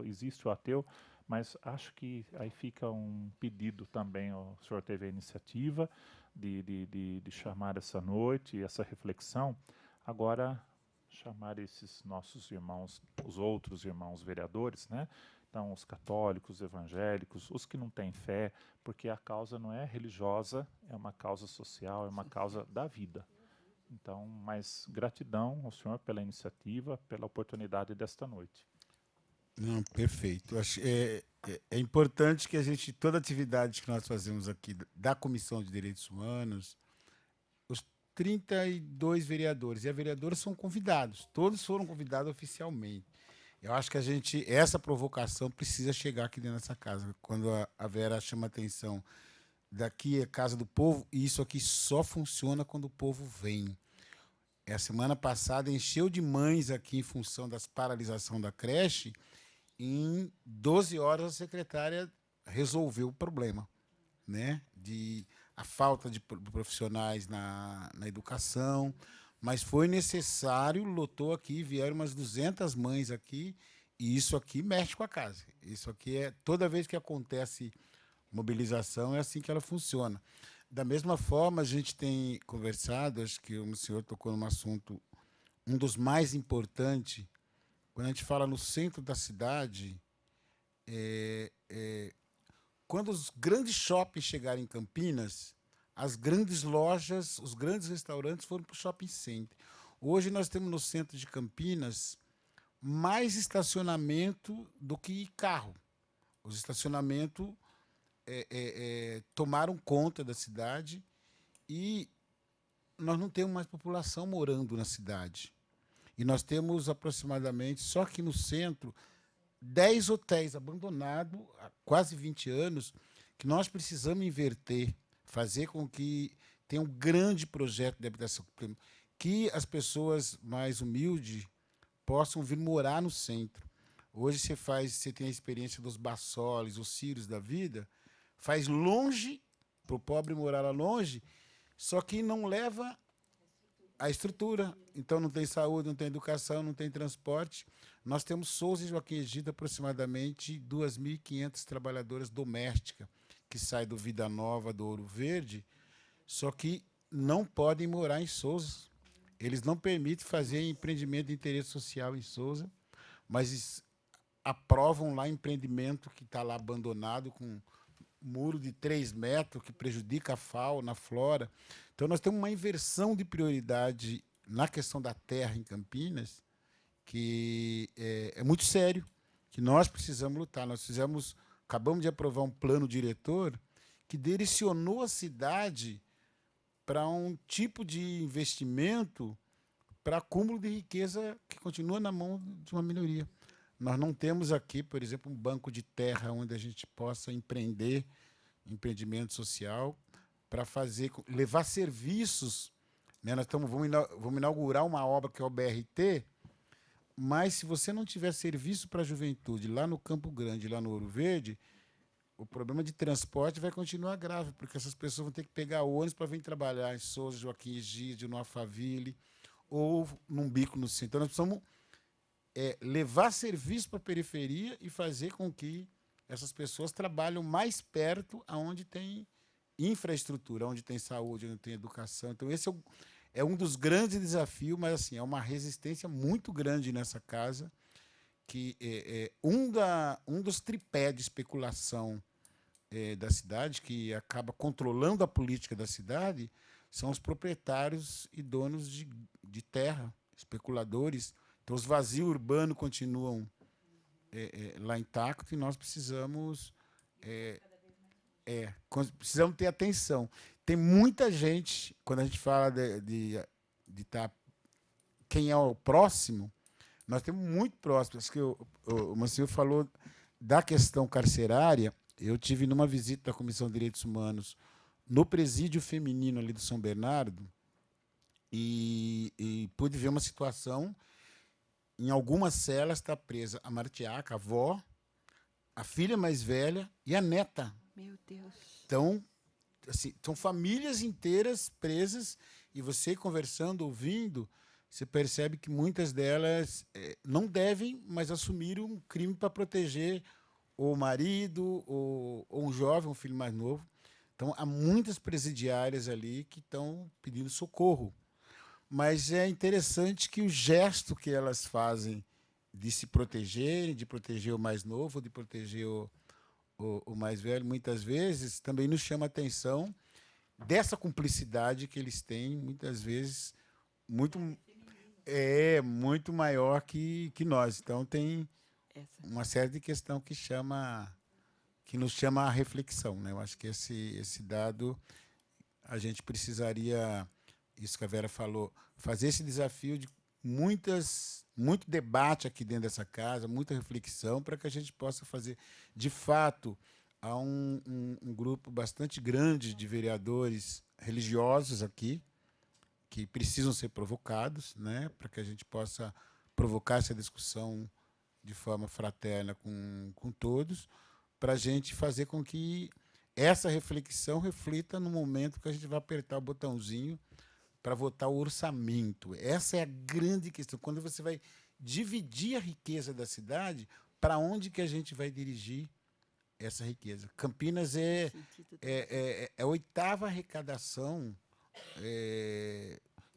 existe o ateu, mas acho que aí fica um pedido também. O senhor teve a iniciativa de chamar essa noite, essa reflexão. Agora, chamar esses nossos irmãos, os outros irmãos vereadores, né? Então, os católicos, os evangélicos, os que não têm fé, porque a causa não é religiosa, é uma causa social, é uma causa da vida. Então, mas gratidão ao senhor pela iniciativa, pela oportunidade desta noite. Não, perfeito. É importante que a gente, toda atividade que nós fazemos aqui da Comissão de Direitos Humanos, os 32 vereadores e a vereadora são convidados, todos foram convidados oficialmente. Eu acho que essa provocação precisa chegar aqui dentro dessa casa. Quando a Vera chama a atenção, daqui é Casa do Povo, e isso aqui só funciona quando o povo vem. A semana passada encheu de mães aqui em função da paralisação da creche. Em 12 horas a secretária resolveu o problema, né? A falta de profissionais na educação, mas foi necessário, lotou aqui, vieram umas 200 mães aqui, e isso aqui mexe com a casa. Isso aqui toda vez que acontece mobilização, é assim que ela funciona. Da mesma forma, a gente tem conversado, acho que o senhor tocou num assunto, um dos mais importantes, quando a gente fala no centro da cidade, quando os grandes shoppings chegarem em Campinas, as grandes lojas, os grandes restaurantes foram para o shopping center. Hoje nós temos no centro de Campinas mais estacionamento do que carro. Os estacionamentos tomaram conta da cidade e nós não temos mais população morando na cidade. E nós temos aproximadamente, só aqui no centro, 10 hotéis abandonados há quase 20 anos, que nós precisamos inverter, fazer com que tenha um grande projeto de habitação, que as pessoas mais humildes possam vir morar no centro. Hoje você tem a experiência dos Bassoles, os Círios da vida, faz longe, para o pobre morar lá longe, só que não leva a estrutura. Então não tem saúde, não tem educação, não tem transporte. Nós temos Souza e Joaquim Egito, aproximadamente 2.500 trabalhadoras domésticas que saem do Vida Nova, do Ouro Verde, só que não podem morar em Souza. Eles não permitem fazer empreendimento de interesse social em Souza, mas aprovam lá empreendimento que está lá abandonado, com muro de 3 metros, que prejudica a fauna, a flora. Então, nós temos uma inversão de prioridade na questão da terra em Campinas, que é muito sério, que nós precisamos lutar. Acabamos de aprovar um plano diretor que direcionou a cidade para um tipo de investimento para acúmulo de riqueza que continua na mão de uma minoria. Nós não temos aqui, por exemplo, um banco de terra onde a gente possa empreendimento social para levar serviços. Né? Vamos inaugurar uma obra que é o BRT, mas se você não tiver serviço para a juventude lá no Campo Grande, lá no Ouro Verde, o problema de transporte vai continuar grave, porque essas pessoas vão ter que pegar ônibus para vir trabalhar em Souza, Joaquim Egídio, no Alphaville, ou num bico no centro. Então, nós precisamos levar serviço para a periferia e fazer com que essas pessoas trabalhem mais perto aonde tem infraestrutura, onde tem saúde, onde tem educação. Então, esse é um dos grandes desafios, mas assim, é uma resistência muito grande nessa casa, que um dos tripés de especulação da cidade, que acaba controlando a política da cidade, são os proprietários e donos de terra, especuladores. Então, os vazios urbanos continuam lá intactos e nós precisamos ter atenção. Tem muita gente, quando a gente fala de quem é o próximo, nós temos muito próximo. Acho que o Mancil falou da questão carcerária. Eu tive numa visita da Comissão de Direitos Humanos no presídio feminino ali do São Bernardo e pude ver uma situação. Em algumas celas está presa a Martiaca, a avó, a filha mais velha e a neta. Meu Deus. Então, assim, são famílias inteiras presas, e você conversando, ouvindo, você percebe que muitas delas não devem, mas assumiram um crime para proteger o marido ou um jovem, um filho mais novo. Então, há muitas presidiárias ali que estão pedindo socorro. Mas é interessante que o gesto que elas fazem de se protegerem, de proteger o mais novo, de proteger o mais velho, muitas vezes também nos chama a atenção dessa cumplicidade que eles têm, muitas vezes, muito muito maior que nós. Então tem uma série de questão que nos chama à reflexão, né? Eu acho que esse dado a gente precisaria, isso que a Vera falou, fazer esse desafio de muito debate aqui dentro dessa casa, muita reflexão, para que a gente possa fazer, de fato, há um grupo bastante grande de vereadores religiosos aqui, que precisam ser provocados, né, para que a gente possa provocar essa discussão de forma fraterna com todos, para a gente fazer com que essa reflexão reflita no momento que a gente vai apertar o botãozinho para votar o orçamento. Essa é a grande questão. Quando você vai dividir a riqueza da cidade, para onde que a gente vai dirigir essa riqueza? Campinas é a 8ª arrecadação,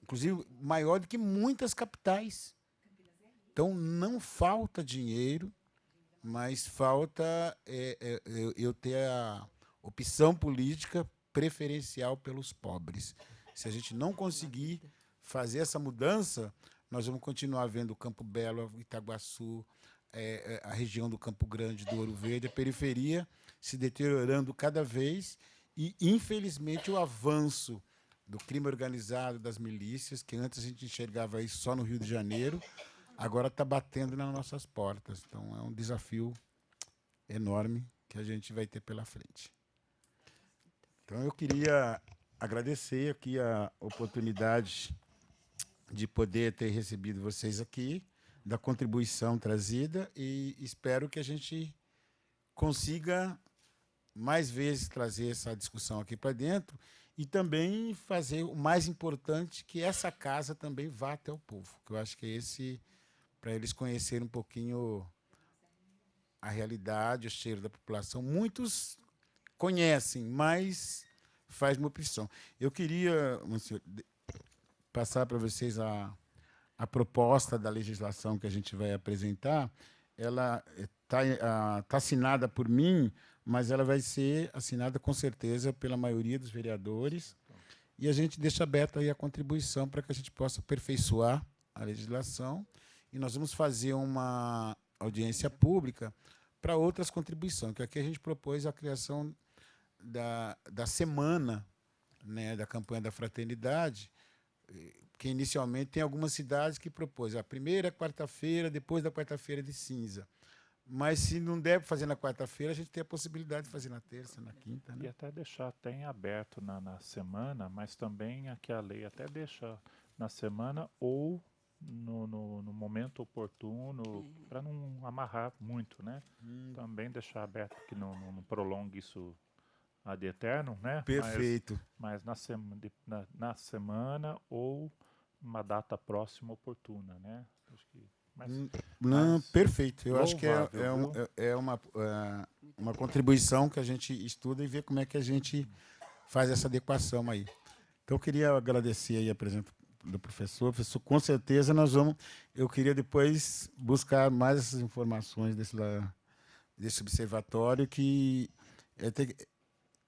inclusive maior do que muitas capitais. Então, não falta dinheiro, mas falta eu ter a opção política preferencial pelos pobres. Se a gente não conseguir fazer essa mudança, nós vamos continuar vendo o Campo Belo, Itaguaçu, a região do Campo Grande, do Ouro Verde, a periferia se deteriorando cada vez e, infelizmente, o avanço do crime organizado, das milícias, que antes a gente enxergava isso só no Rio de Janeiro, agora está batendo nas nossas portas. Então, é um desafio enorme que a gente vai ter pela frente. Então, eu queria agradecer aqui a oportunidade de poder ter recebido vocês aqui, da contribuição trazida, e espero que a gente consiga mais vezes trazer essa discussão aqui para dentro e também fazer o mais importante, que essa casa também vá até o povo, que eu acho que é esse, para eles conhecerem um pouquinho a realidade, o cheiro da população. Muitos conhecem, mas faz uma opção. Eu queria, senhor, passar para vocês a proposta da legislação que a gente vai apresentar. Ela está assinada por mim, mas ela vai ser assinada, com certeza, pela maioria dos vereadores. E a gente deixa aberta aí a contribuição para que a gente possa aperfeiçoar a legislação. E nós vamos fazer uma audiência pública para outras contribuições, que aqui a gente propôs a criação da semana, né, da campanha da fraternidade, que inicialmente tem algumas cidades que propôs a primeira quarta-feira, depois da quarta-feira de cinza. Mas se não der para fazer na quarta-feira, a gente tem a possibilidade de fazer na terça, na quinta. Né? E até deixar até em aberto na semana, mas também aqui a lei até deixa na semana ou no momento oportuno, para não amarrar muito, né? Também deixar aberto que não prolongue isso ad eterno, né? Perfeito. Mas na semana ou uma data próxima oportuna, né? Acho que, mas perfeito. Eu acho que louvável, é uma contribuição que a gente estuda e vê como é que a gente faz essa adequação aí. Então, eu queria agradecer aí a presença do professor. Professor, com certeza nós vamos... Eu queria depois buscar mais essas informações desse observatório, que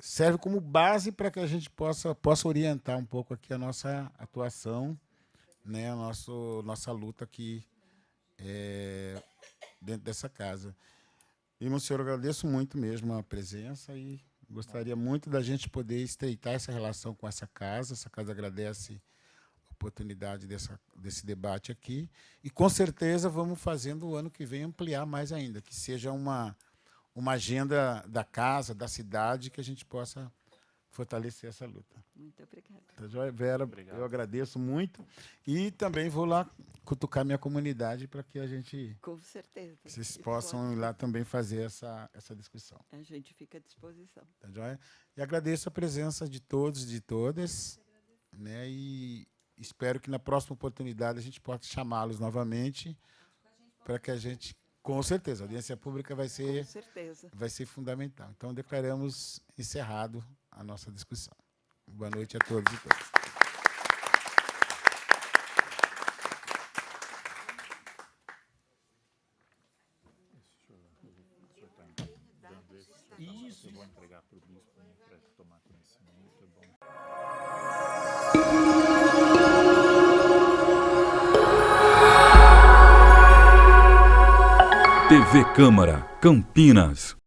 serve como base para que a gente possa orientar um pouco aqui a nossa atuação, né, a nossa luta aqui dentro dessa casa. E, meu senhor, eu agradeço muito mesmo a presença e gostaria muito da gente poder estreitar essa relação com essa casa. Essa casa agradece a oportunidade desse debate aqui e, com certeza, vamos fazendo o ano que vem ampliar mais ainda, que seja uma agenda da casa, da cidade, que a gente possa fortalecer essa luta. Muito obrigada. Tá joia, Vera? Obrigado. Eu agradeço muito e também vou lá cutucar minha comunidade para que a gente... Com certeza. Vocês possam ir lá também fazer essa discussão. A gente fica à disposição. Tá joia? E agradeço a presença de todos e de todas, né? E espero que na próxima oportunidade a gente possa chamá-los novamente para que a gente... Com certeza, a audiência pública vai ser fundamental. Então, declaramos encerrado a nossa discussão. Boa noite a todos e todas. isso. Eu vou entregar para o bispo para tomar conhecimento. É bom. TV Câmara, Campinas.